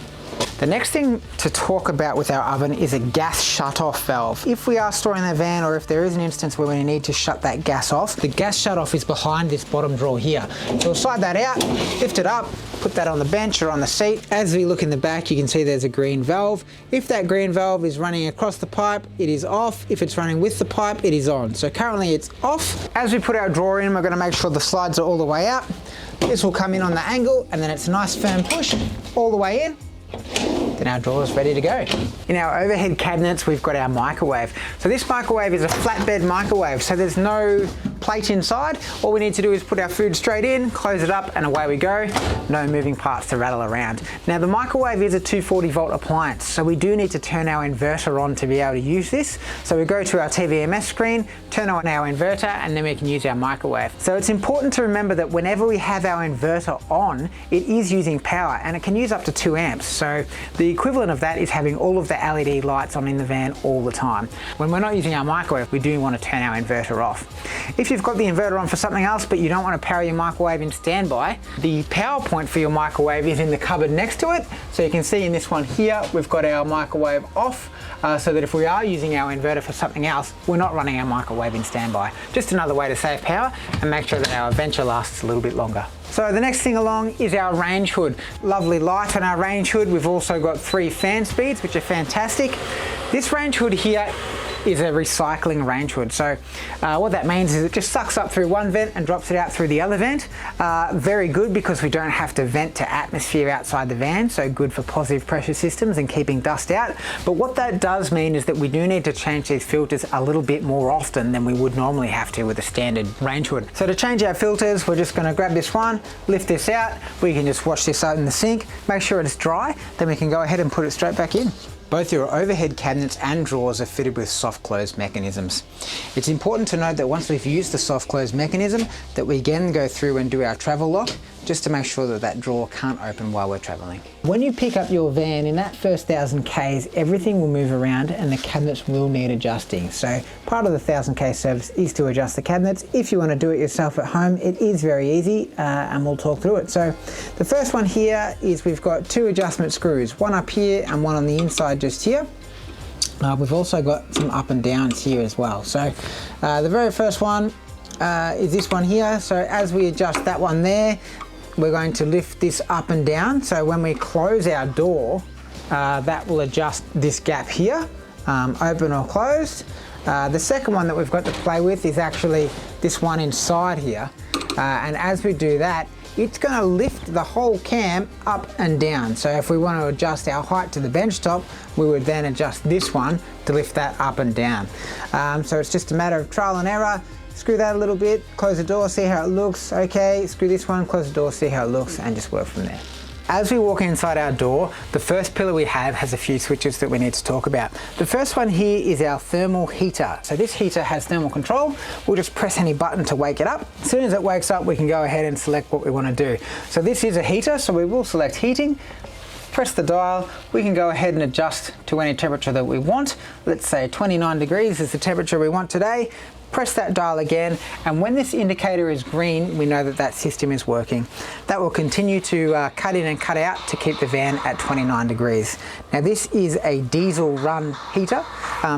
The next thing to talk about with our oven is a gas shut-off valve. If we are storing the van, or if there is an instance where we need to shut that gas off, the gas shut-off is behind this bottom drawer here. So we'll slide that out, lift it up, put that on the bench or on the seat. As we look in the back, you can see there's a green valve. If that green valve is running across the pipe, it is off. If it's running with the pipe, it is on. So currently it's off. As we put our drawer in, we're going to make sure the slides are all the way out. This will come in on the angle, and then it's a nice firm push all the way in. Then our drawer is ready to go. In our overhead cabinets, we've got our microwave. So this microwave is a flatbed microwave, so there's no plate inside. All we need to do is put our food straight in, close it up, and away we go. No moving parts to rattle around. Now the microwave is a 240 volt appliance, so we do need to turn our inverter on to be able to use this. So we go to our TVMS screen, turn on our inverter, and then we can use our microwave. So it's important to remember that whenever we have our inverter on, it is using power, and it can use up to 2 amps. So the equivalent of that is having all of the LED lights on in the van all the time. When we're not using our microwave, we do want to turn our inverter off. If you've you've got the inverter on for something else but you don't want to power your microwave in standby, the power point for your microwave is in the cupboard next to it. So you can see in this one here, we've got our microwave off, so that if we are using our inverter for something else, we're not running our microwave in standby. Just another way to save power and make sure that our adventure lasts a little bit longer. So the next thing along is our range hood. Lovely light on our range hood. We've also got 3 fan speeds, which are fantastic. This range hood here is a recycling range hood. So what that means is it just sucks up through one vent and drops it out through the other vent. Very good because we don't have to vent to atmosphere outside the van, so good for positive pressure systems and keeping dust out. But what that does mean is that we do need to change these filters a little bit more often than we would normally have to with a standard range hood. So to change our filters, we're just going to grab this one, lift this out. We can just wash this out in the sink, make sure it's dry, then we can go ahead and put it straight back in. Both your overhead cabinets and drawers are fitted with soft close mechanisms. It's important to note that once we've used the soft close mechanism, that we again go through and do our travel lock, just to make sure that that drawer can't open while we're traveling. When you pick up your van, in that first 1,000 Ks, everything will move around and the cabinets will need adjusting. So part of the 1,000 K service is to adjust the cabinets. If you want to do it yourself at home, it is very easy and we'll talk through it. So the first one here is we've got 2 adjustment screws, one up here and one on the inside just here. We've also got some up and downs here as well. So the very first one is this one here. So as we adjust that one there, we're going to lift this up and down. So when we close our door, that will adjust this gap here, open or closed. The second one that we've got to play with is actually this one inside here. And as we do that, it's going to lift the whole cam up and down. So if we want to adjust our height to the bench top, we would then adjust this one to lift that up and down. So it's just a matter of trial and error. Screw that a little bit, close the door, see how it looks. Okay, screw this one, close the door, see how it looks, and just work from there. As we walk inside our door, the first pillar we have has a few switches that we need to talk about. The first one here is our thermal heater. So this heater has thermal control. We'll just press any button to wake it up. As soon as it wakes up, we can go ahead and select what we want to do. So this is a heater, so we will select heating. Press the dial, we can go ahead and adjust to any temperature that we want. Let's say 29 degrees is the temperature we want today. Press that dial again, and when this indicator is green, we know that that system is working. That will continue to cut in and cut out to keep the van at 29 degrees. Now this is a diesel run heater,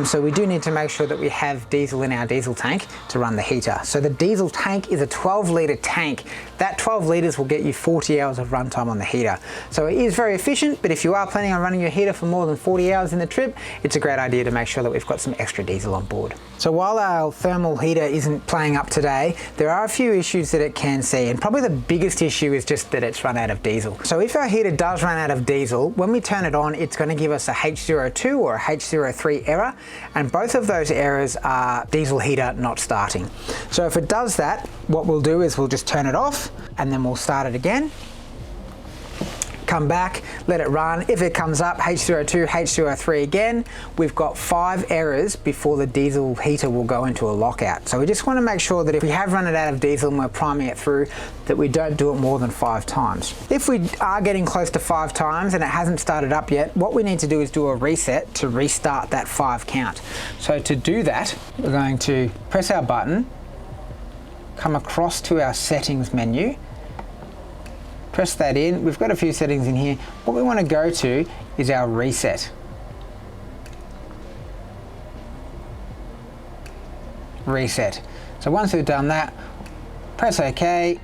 so we do need to make sure that we have diesel in our diesel tank to run the heater. So the diesel tank is a 12-litre tank. That 12 litres will get you 40 hours of runtime on the heater. So it is very efficient, but if you are planning on running your heater for more than 40 hours in the trip, it's a great idea to make sure that we've got some extra diesel on board. So while our thermal heater isn't playing up today, there are a few issues that it can see, and probably the biggest issue is just that it's run out of diesel. So if our heater does run out of diesel, when we turn it on, it's going to give us a H02 or a H03 error, and both of those errors are diesel heater not starting. So if it does that, what we'll do is we'll just turn it off and then we'll start it again. Come back, let it run. If it comes up H02, H03 again, we've got 5 errors before the diesel heater will go into a lockout. So we just want to make sure that if we have run it out of diesel and we're priming it through, that we don't do it more than 5 times. If we are getting close to 5 times and it hasn't started up yet, what we need to do is do a reset to restart that 5 count. So to do that, we're going to press our button, come across to our settings menu, press that in. We've got a few settings in here. What we want to go to is our reset. Reset. So once we've done that, press OK,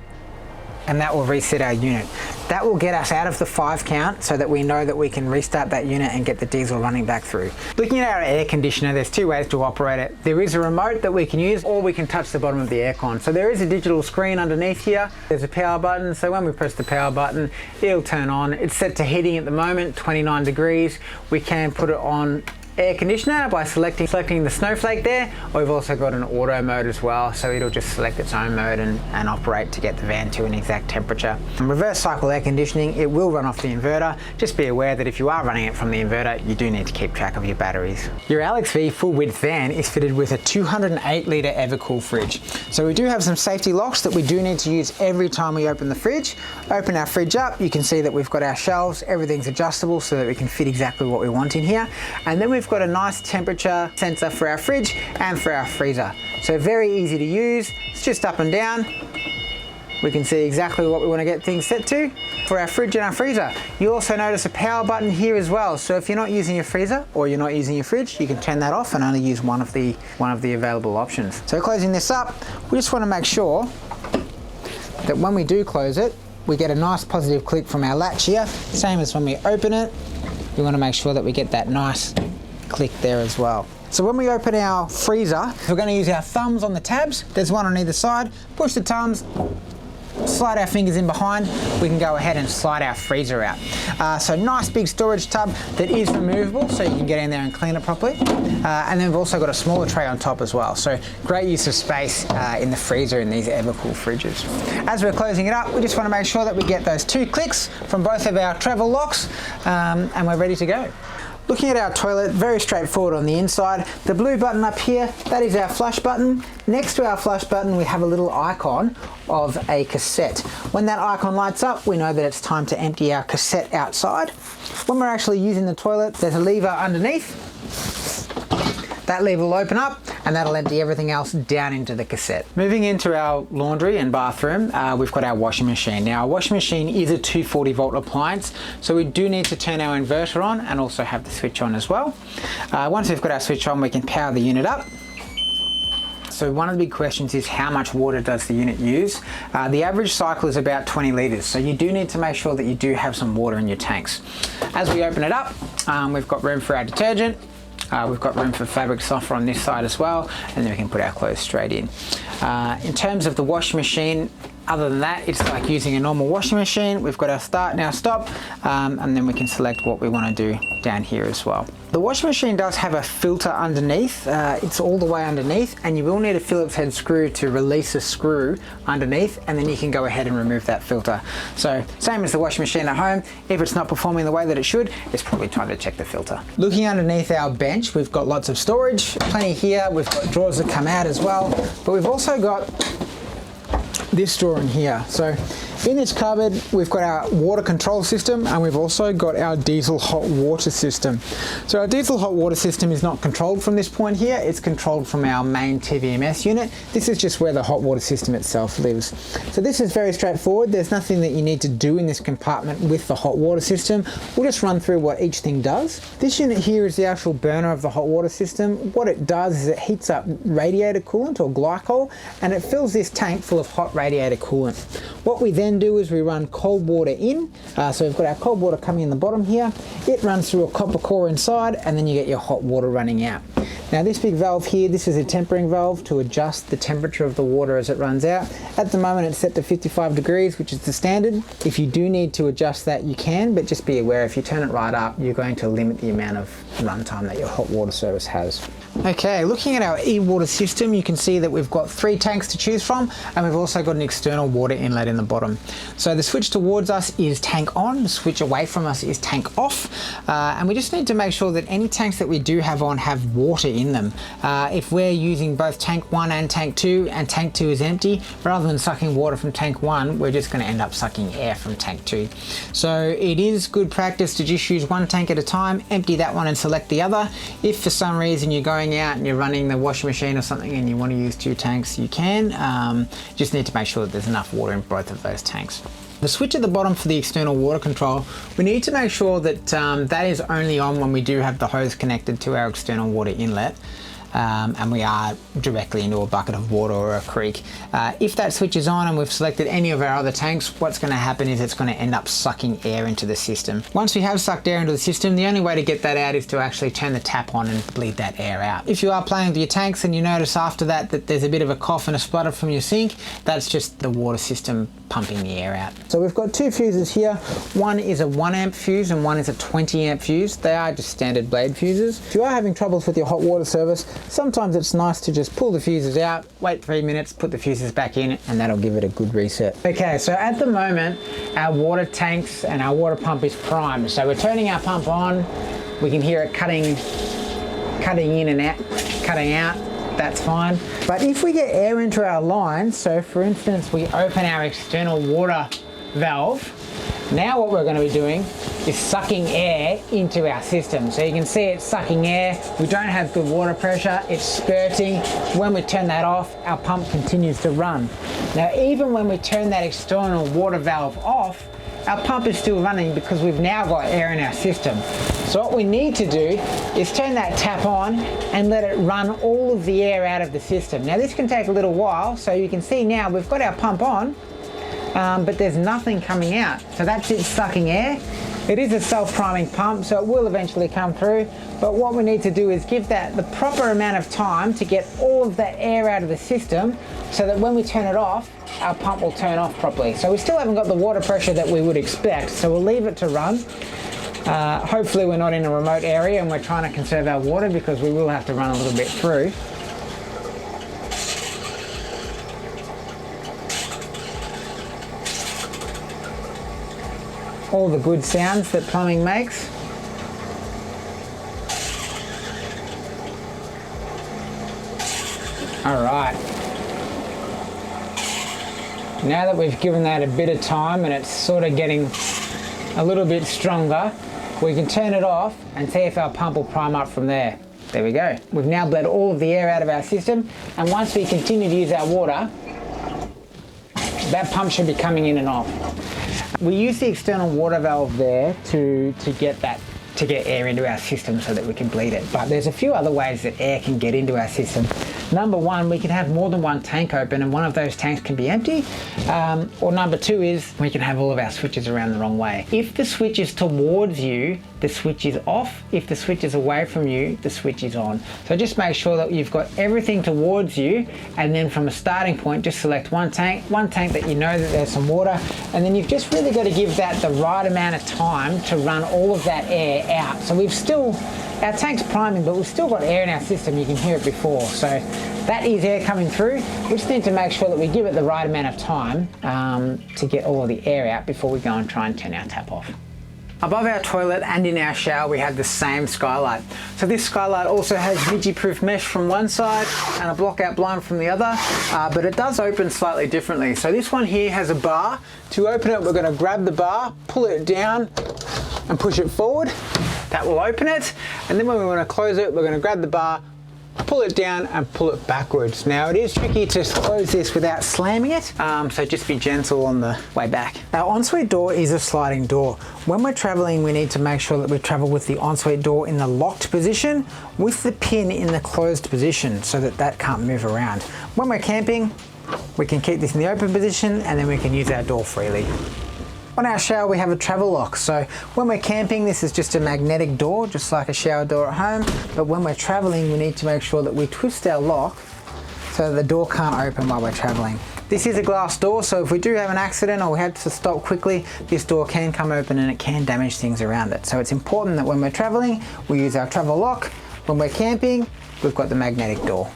and that will reset our unit. That will get us out of the 5 count so that we know that we can restart that unit and get the diesel running back through. Looking at our air conditioner, there's 2 ways to operate it. There is a remote that we can use, or we can touch the bottom of the aircon. So there is a digital screen underneath here. There's a power button, so when we press the power button, it'll turn on. It's set to heating at the moment, 29 degrees. We can put it on air conditioner by selecting the snowflake there, or we've also got an auto mode as well, so it'll just select its own mode and operate to get the van to an exact temperature. And reverse cycle air conditioning, it will run off the inverter. Just be aware that if you are running it from the inverter, you do need to keep track of your batteries. Your Alex V full width van is fitted with a 208 litre Evercool fridge. So we do have some safety locks that we do need to use every time we open the fridge. Open our fridge up, you can see that we've got our shelves, everything's adjustable so that we can fit exactly what we want in here. And then we've we've got a nice temperature sensor for our fridge and for our freezer. So very easy to use. It's just up and down. We can see exactly what we want to get things set to for our fridge and our freezer. You also notice a power button here as well. So if you're not using your freezer or you're not using your fridge, you can turn that off and only use one of the available options. So closing this up, we just want to make sure that when we do close it, we get a nice positive click from our latch here. Same as when we open it, we want to make sure that we get that nice click there as well. So when we open our freezer, we're going to use our thumbs on the tabs. There's one on either side. Push the thumbs, slide our fingers in behind, we can go ahead and slide our freezer out. So nice big storage tub that is removable, so you can get in there and clean it properly. And then we've also got a smaller tray on top as well. So great use of space in the freezer in these Evercool fridges. As we're closing it up, we just want to make sure that we get those 2 clicks from both of our travel locks, and we're ready to go. Looking at our toilet, very straightforward on the inside. The blue button up here, that is our flush button. Next to our flush button, we have a little icon of a cassette. When that icon lights up, we know that it's time to empty our cassette outside. When we're actually using the toilet, there's a lever underneath. That lever will open up and that'll empty everything else down into the cassette. Moving into our laundry and bathroom, we've got our washing machine. Now our washing machine is a 240 volt appliance, so we do need to turn our inverter on and also have the switch on as well. Once we've got our switch on, we can power the unit up. So one of the big questions is how much water does the unit use? The average cycle is about 20 litres, so you do need to make sure that you do have some water in your tanks. As we open it up, we've got room for our detergent. We've got room for fabric softener on this side as well, and then we can put our clothes straight in. In terms of the washing machine, other than that, it's like using a normal washing machine. We've got our start and our stop, and then we can select what we want to do down here as well. The washing machine does have a filter underneath. It's all the way underneath, and you will need a Phillips head screw to release a screw underneath, and then you can go ahead and remove that filter. So same as the washing machine at home, if it's not performing the way that it should, it's probably time to check the filter. Looking underneath our bench, we've got lots of storage, plenty here. We've got drawers that come out as well, but we've also got this drawer in here. So in this cupboard, we've got our water control system, and we've also got our diesel hot water system. So our diesel hot water system is not controlled from this point here, it's controlled from our main TVMS unit. This is just where the hot water system itself lives. So this is very straightforward. There's nothing that you need to do in this compartment with the hot water system. We'll just run through what each thing does. This unit here is the actual burner of the hot water system. What it does is it heats up radiator coolant or glycol, and it fills this tank full of hot radiator coolant. What we then do is we run cold water in. So we've got our cold water coming in the bottom here. It runs through a copper core inside, and then you get your hot water running out. Now this big valve here, this is a tempering valve to adjust the temperature of the water as it runs out. At the moment it's set to 55 degrees, which is the standard. If you do need to adjust that, you can, but just be aware if you turn it right up, you're going to limit the amount of runtime that your hot water service has. Okay, looking at our eWater system, you can see that we've got 3 tanks to choose from, and we've also got an external water inlet in the bottom. So the switch towards us is tank on, the switch away from us is tank off, and we just need to make sure that any tanks that we do have on have water in them. If we're using both tank 1 and tank 2, and tank 2 is empty, rather than sucking water from tank 1, we're just going to end up sucking air from tank 2. So it is good practice to just use one tank at a time, empty that one and select the other. If for some reason you're going out and you're running the washing machine or something and you want to use 2 tanks, you can. Just need to make sure that there's enough water in both of those tanks. The switch at the bottom for the external water control, we need to make sure that that is only on when we do have the hose connected to our external water inlet. And we are directly into a bucket of water or a creek. If that switch is on and we've selected any of our other tanks, what's going to happen is it's going to end up sucking air into the system. Once we have sucked air into the system, the only way to get that out is to actually turn the tap on and bleed that air out. If you are playing with your tanks and you notice after that that there's a bit of a cough and a splutter from your sink, that's just the water system pumping the air out. So we've got 2 fuses here. One is a 1 amp fuse and one is a 20 amp fuse. They are just standard blade fuses. If you are having troubles with your hot water service, sometimes it's nice to just pull the fuses out, wait 3 minutes, put the fuses back in, and that'll give it a good reset. Okay, so at the moment, our water tanks and our water pump is primed. So we're turning our pump on. We can hear it cutting in and out, cutting out. That's fine. But if we get air into our lines, so for instance, we open our external water valve Now what we're going to be doing is sucking air into our system. So you can see it's sucking air. We don't have good water pressure. It's spurting. When we turn that off, our pump continues to run. Now, even when we turn that external water valve off, our pump is still running because we've now got air in our system. So what we need to do is turn that tap on and let it run all of the air out of the system. Now, this can take a little while. So you can see now we've got our pump on, but there's nothing coming out. So that's it sucking air. It is a self-priming pump, so it will eventually come through. But what we need to do is give that the proper amount of time to get all of that air out of the system so that when we turn it off, our pump will turn off properly. So we still haven't got the water pressure that we would expect, so we'll leave it to run. Hopefully we're not in a remote area and we're trying to conserve our water, because we will have to run a little bit through. All the good sounds that plumbing makes. All right. Now that we've given that a bit of time and it's sort of getting a little bit stronger, we can turn it off and see if our pump will prime up from there. There we go. We've now bled all of the air out of our system, and once we continue to use our water, that pump should be coming in and off. We use the external water valve there to get air into our system so that we can bleed it. But there's a few other ways that air can get into our system. Number one, we can have more than one tank open and one of those tanks can be empty. Or number two is we can have all of our switches around the wrong way. If the switch is towards you, the switch is off. If the switch is away from you, the switch is on. So just make sure that you've got everything towards you, and then from a starting point, just select one tank that you know that there's some water, and then you've just really got to give that the right amount of time to run all of that air out. So our tank's priming, but we've still got air in our system. You can hear it before. So that is air coming through. We just need to make sure that we give it the right amount of time to get all of the air out before we go and try and turn our tap off. Above our toilet and in our shower, we have the same skylight. So this skylight also has midgie-proof mesh from one side and a block-out blind from the other, but it does open slightly differently. So this one here has a bar. To open it, we're going to grab the bar, pull it down and push it forward. That will open it. And then when we want to close it, we're going to grab the bar, pull it down and pull it backwards. Now it is tricky to close this without slamming it, so just be gentle on the way back. Our ensuite door is a sliding door. When we're traveling, we need to make sure that we travel with the ensuite door in the locked position with the pin in the closed position so that that can't move around. When we're camping, we can keep this in the open position and then we can use our door freely. On our shower, we have a travel lock. So when we're camping, this is just a magnetic door, just like a shower door at home. But when we're traveling, we need to make sure that we twist our lock so that the door can't open while we're traveling. This is a glass door, so if we do have an accident or we have to stop quickly, this door can come open and it can damage things around it. So it's important that when we're traveling, we use our travel lock. When we're camping, we've got the magnetic door.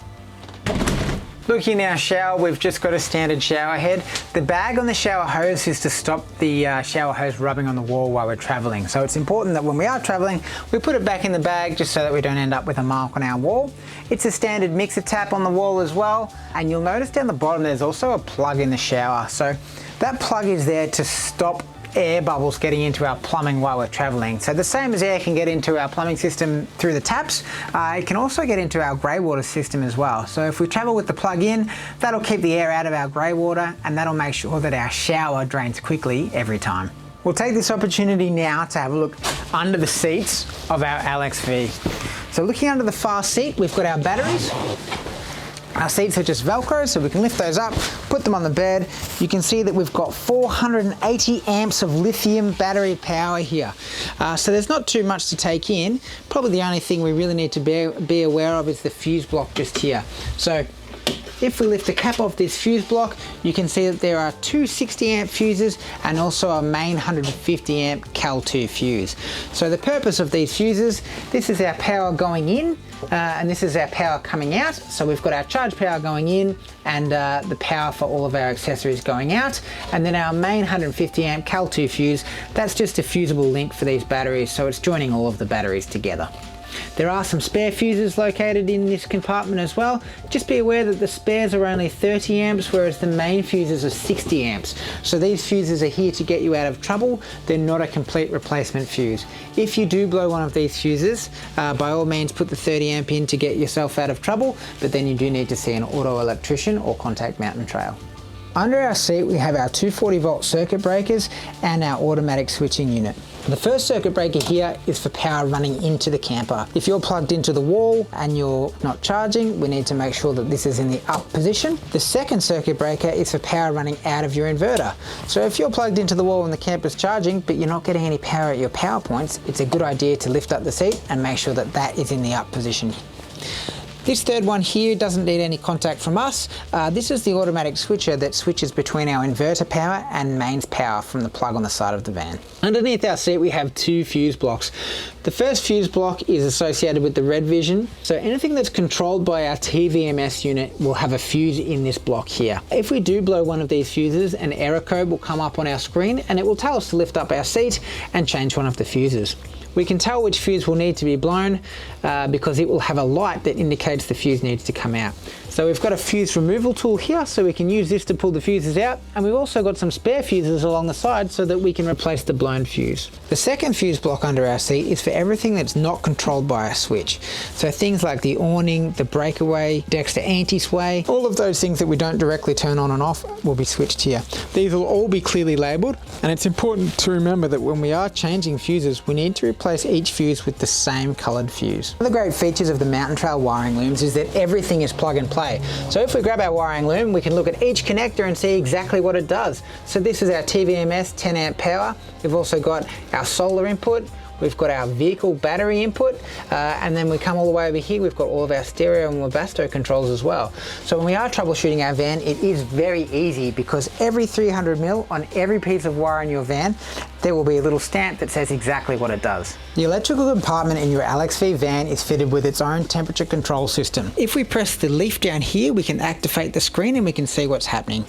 Looking in our shower, we've just got a standard shower head. The bag on the shower hose is to stop the shower hose rubbing on the wall while we're traveling. So it's important that when we are traveling, we put it back in the bag just so that we don't end up with a mark on our wall. It's a standard mixer tap on the wall as well. And you'll notice down the bottom, there's also a plug in the shower. So that plug is there to stop air bubbles getting into our plumbing while we're traveling. So the same as air can get into our plumbing system through the taps, it can also get into our grey water system as well. So if we travel with the plug in, that'll keep the air out of our grey water and that'll make sure that our shower drains quickly every time. We'll take this opportunity now to have a look under the seats of our LXV. So looking under the far seat, we've got our batteries. Our seats are just Velcro, so we can lift those up, put them on the bed. You can see that we've got 480 amps of lithium battery power here. So there's not too much to take in. Probably the only thing we really need to be aware of is the fuse block just here. So if we lift the cap off this fuse block, you can see that there are two 60 amp fuses and also a main 150 amp Cal 2 fuse. So the purpose of these fuses, this is our power going in and this is our power coming out. So we've got our charge power going in and the power for all of our accessories going out. And then our main 150 amp Cal 2 fuse, that's just a fusible link for these batteries. So it's joining all of the batteries together. There are some spare fuses located in this compartment as well. Just be aware that the spares are only 30 amps, whereas the main fuses are 60 amps. So these fuses are here to get you out of trouble. They're not a complete replacement fuse. If you do blow one of these fuses, by all means put the 30 amp in to get yourself out of trouble, but then you do need to see an auto electrician or contact Mountain Trail. Under our seat we have our 240 volt circuit breakers and our automatic switching unit. The first circuit breaker here is for power running into the camper. If you're plugged into the wall and you're not charging, we need to make sure that this is in the up position. The second circuit breaker is for power running out of your inverter. So if you're plugged into the wall and the camper's charging, but you're not getting any power at your power points, it's a good idea to lift up the seat and make sure that that is in the up position. This third one here doesn't need any contact from us. This is the automatic switcher that switches between our inverter power and mains power from the plug on the side of the van. Underneath our seat we have two fuse blocks. The first fuse block is associated with the Redvision, so anything that's controlled by our TVMS unit will have a fuse in this block here. If we do blow one of these fuses, an error code will come up on our screen and it will tell us to lift up our seat and change one of the fuses. We can tell which fuse will need to be blown because it will have a light that indicates the fuse needs to come out. So we've got a fuse removal tool here, so we can use this to pull the fuses out, and we've also got some spare fuses along the side so that we can replace the blown fuse. The second fuse block under our seat is for everything that's not controlled by a switch. So things like the awning, the breakaway, Dexter anti-sway, all of those things that we don't directly turn on and off will be switched here. These will all be clearly labelled, and it's important to remember that when we are changing fuses, we need to replace each fuse with the same coloured fuse. One of the great features of the Mountain Trail wiring looms is that everything is plug and play. So if we grab our wiring loom, we can look at each connector and see exactly what it does. So this is our TVMS 10 amp power. We've also got our solar input. We've got our vehicle battery input, and then we come all the way over here, we've got all of our stereo and Webasto controls as well. So when we are troubleshooting our van, it is very easy because every 300mm on every piece of wire in your van, there will be a little stamp that says exactly what it does. The electrical compartment in your LXV van is fitted with its own temperature control system. If we press the leaf down here, we can activate the screen and we can see what's happening.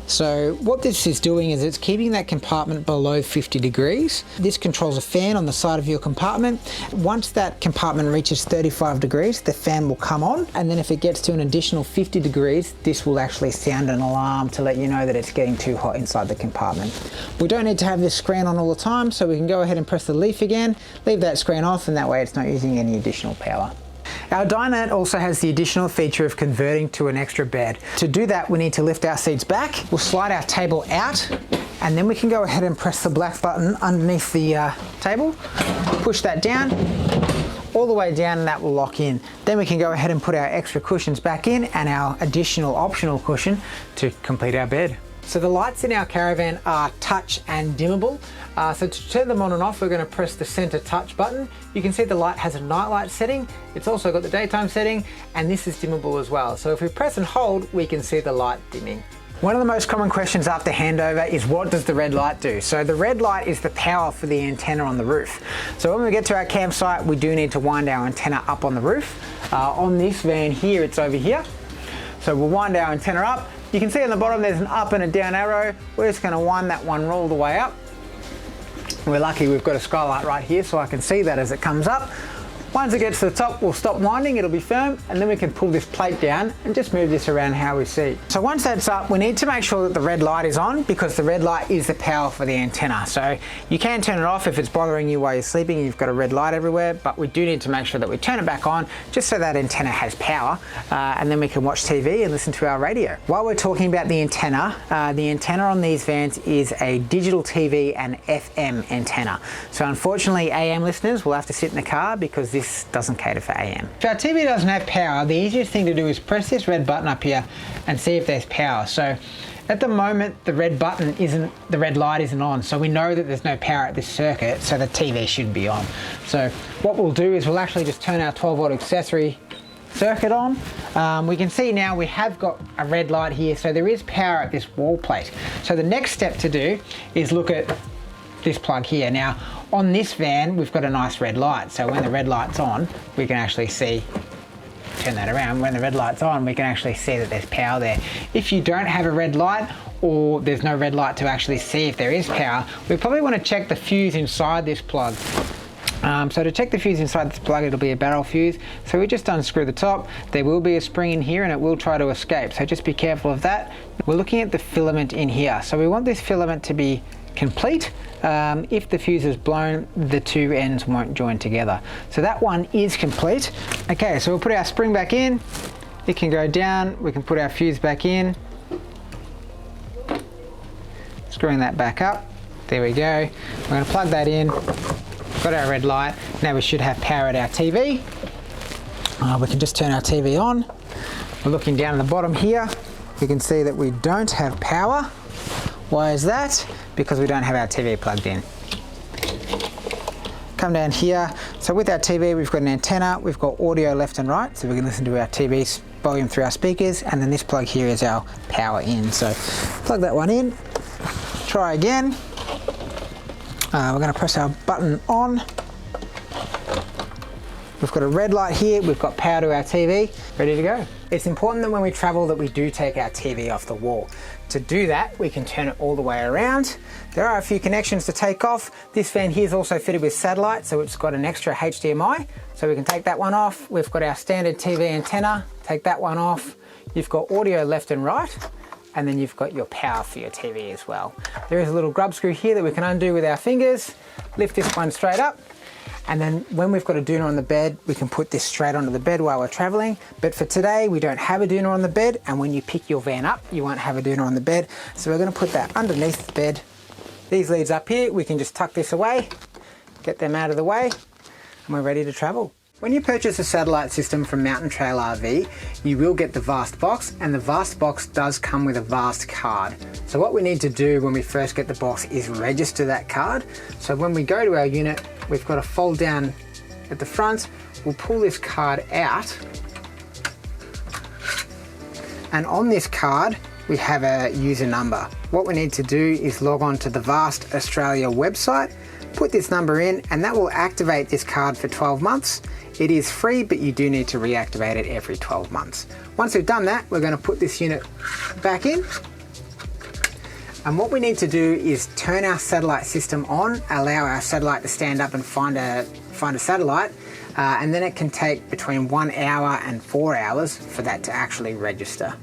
So what this is doing is it's keeping that compartment below 50 degrees. This controls a fan on the side of your compartment. Once that compartment reaches 35 degrees, the fan will come on, and then if it gets to an additional 50 degrees, this will actually sound an alarm to let you know that it's getting too hot inside the compartment. We don't need to have this screen on all the time, so we can go ahead and press the leaf again, leave that screen off, and that way it's not using any additional power. Our dinette also has the additional feature of converting to an extra bed. To do that, we need to lift our seats back. We'll slide our table out, and then we can go ahead and press the black button underneath the table, push that down, all the way down, and that will lock in. Then we can go ahead and put our extra cushions back in and our additional optional cushion to complete our bed. So the lights in our Caravan are touch and dimmable. So to turn them on and off, we're going to press the center touch button. You can see the light has a night light setting. It's also got the daytime setting, and this is dimmable as well. So if we press and hold, we can see the light dimming. One of the most common questions after handover is, what does the red light do? So the red light is the power for the antenna on the roof. So when we get to our campsite, we do need to wind our antenna up on the roof. On this van here, it's over here. So we'll wind our antenna up. You can see on the bottom there's an up and a down arrow. We're just going to wind that one all the way up. We're lucky we've got a skylight right here so I can see that as it comes up. Once it gets to the top, we'll stop winding, it'll be firm, and then we can pull this plate down and just move this around how we see. So once that's up, we need to make sure that the red light is on, because the red light is the power for the antenna. So you can turn it off if it's bothering you while you're sleeping and you've got a red light everywhere, but we do need to make sure that we turn it back on just so that antenna has power, and then we can watch TV and listen to our radio. While we're talking about the antenna on these vans is a digital TV and FM antenna. So unfortunately, AM listeners will have to sit in the car because this doesn't cater for AM. If our TV doesn't have power, the easiest thing to do is press this red button up here and see if there's power. So at the moment, the red light isn't on, so we know that there's no power at this circuit, so the TV should be on. So what we'll do is we'll actually just turn our 12 volt accessory circuit on. We can see now we have got a red light here, so there is power at this wall plate. So the next step to do is look at this plug here. Now on this van we've got a nice red light, so when the red light's on we can actually see, turn that around, when the red light's on we can actually see that there's power there. If you don't have a red light, or there's no red light to actually see if there is power, we probably want to check the fuse inside this plug. So to check the fuse inside this plug, it'll be a barrel fuse. So we just unscrew the top. There will be a spring in here and it will try to escape. So just be careful of that. We're looking at the filament in here. So we want this filament to be complete. If the fuse is blown, the two ends won't join together. So that one is complete. Okay, so we'll put our spring back in. It can go down. We can put our fuse back in. Screwing that back up. There we go. We're going to plug that in. Got our red light. Now we should have power at our TV. We can just turn our TV on. We're looking down at the bottom here. You can see that we don't have power. Why is that? Because we don't have our TV plugged in. Come down here. So with our TV, we've got an antenna. We've got audio left and right, so we can listen to our TV's volume through our speakers. And then this plug here is our power in. So plug that one in. Try again. We're going to press our button on. We've got a red light here, we've got power to our TV, ready to go. It's important that when we travel that we do take our TV off the wall. To do that, we can turn it all the way around. There are a few connections to take off. This fan here is also fitted with satellite, so it's got an extra HDMI, so we can take that one off. We've got our standard TV antenna, take that one off. You've got audio left and right, and then you've got your power for your TV as well. There is a little grub screw here that we can undo with our fingers, lift this one straight up, and then when we've got a doona on the bed, we can put this straight onto the bed while we're traveling. But for today, we don't have a doona on the bed, and when you pick your van up, you won't have a doona on the bed. So we're gonna put that underneath the bed. These leads up here, we can just tuck this away, get them out of the way, and we're ready to travel. When you purchase a satellite system from Mountain Trail RV, you will get the Vast box, and the Vast box does come with a Vast card. So what we need to do when we first get the box is register that card. So when we go to our unit, we've got a fold down at the front. We'll pull this card out, and on this card we have a user number. What we need to do is log on to the Vast Australia website, put this number in, and that will activate this card for 12 months. It is free, but you do need to reactivate it every 12 months. Once we've done that, we're going to put this unit back in. And what we need to do is turn our satellite system on, allow our satellite to stand up and find a satellite, and then it can take between 1 hour and 4 hours for that to actually register.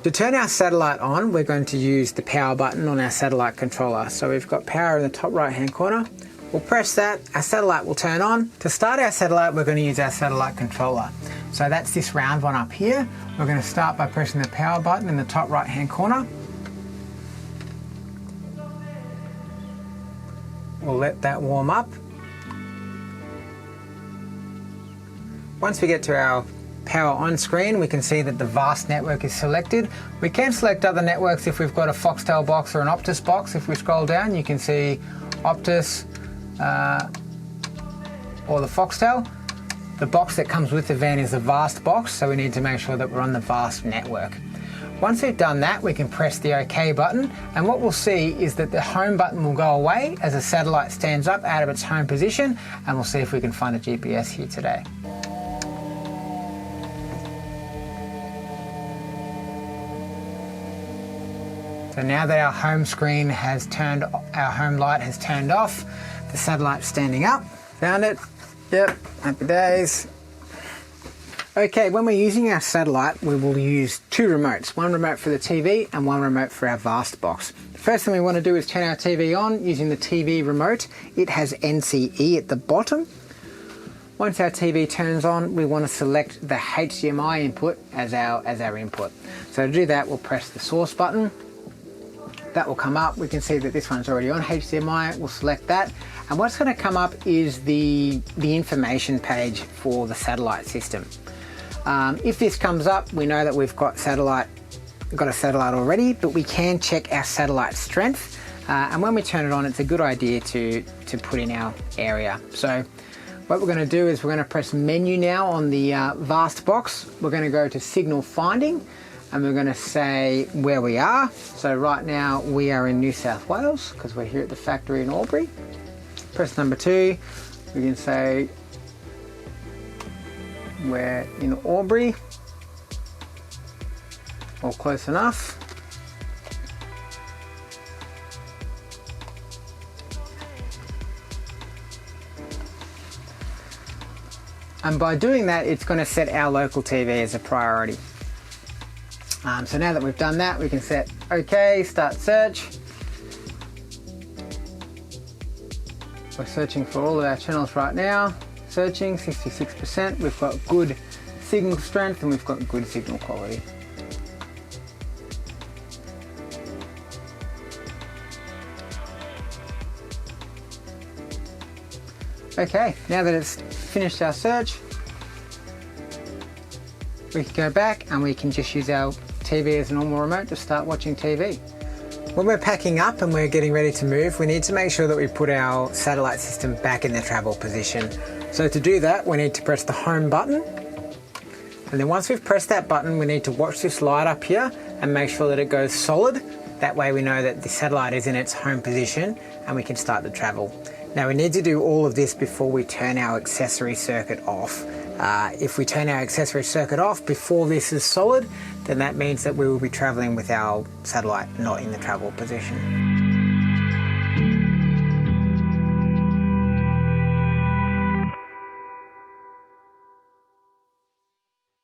To turn our satellite on, we're going to use the power button on our satellite controller. So we've got power in the top right hand corner. We'll press that, our satellite will turn on. To start our satellite, we're going to use our satellite controller. So that's this round one up here. We're going to start by pressing the power button in the top right hand corner. We'll let that warm up. Once we get to our power on screen, we can see that the Vast network is selected. We can select other networks if we've got a Foxtel box or an Optus box. If we scroll down, you can see Optus or the Foxtel. The box that comes with the van is the Vast box, so we need to make sure that we're on the Vast network. Once we've done that, we can press the OK button, and what we'll see is that the home button will go away as the satellite stands up out of its home position, and we'll see if we can find a GPS here today. So now that our home screen has turned, our home light has turned off, the satellite's standing up. Found it? Yep, happy days. Okay, when we're using our satellite, we will use two remotes. One remote for the TV and one remote for our Vast box. The first thing we want to do is turn our TV on using the TV remote. It has NCE at the bottom. Once our TV turns on, we want to select the HDMI input as our input. So to do that, we'll press the source button. That will come up. We can see that this one's already on HDMI. We'll select that. And what's going to come up is the information page for the satellite system. If this comes up, we know that we've got a satellite already, but we can check our satellite strength. And when we turn it on, it's a good idea to put in our area. So what we're going to do is we're going to press menu now on the Vast box. We're going to go to signal finding, and we're going to say where we are. So right now we are in New South Wales because we're here at the factory in Albury. Press number 2, we can say we're in Albury, or close enough. And by doing that, it's going to set our local TV as a priority. So now that we've done that, we can set OK, start search. We're searching for all of our channels right now. Searching 66%. We've got good signal strength and we've got good signal quality. Okay, now that it's finished our search, we can go back and we can just use our TV as a normal remote to start watching TV. When we're packing up and we're getting ready to move, we need to make sure that we put our satellite system back in the travel position. So to do that, we need to press the home button. And then once we've pressed that button, we need to watch this light up here and make sure that it goes solid. That way we know that the satellite is in its home position and we can start the travel. Now we need to do all of this before we turn our accessory circuit off. If we turn our accessory circuit off before this is solid, then that means that we will be traveling with our satellite not in the travel position.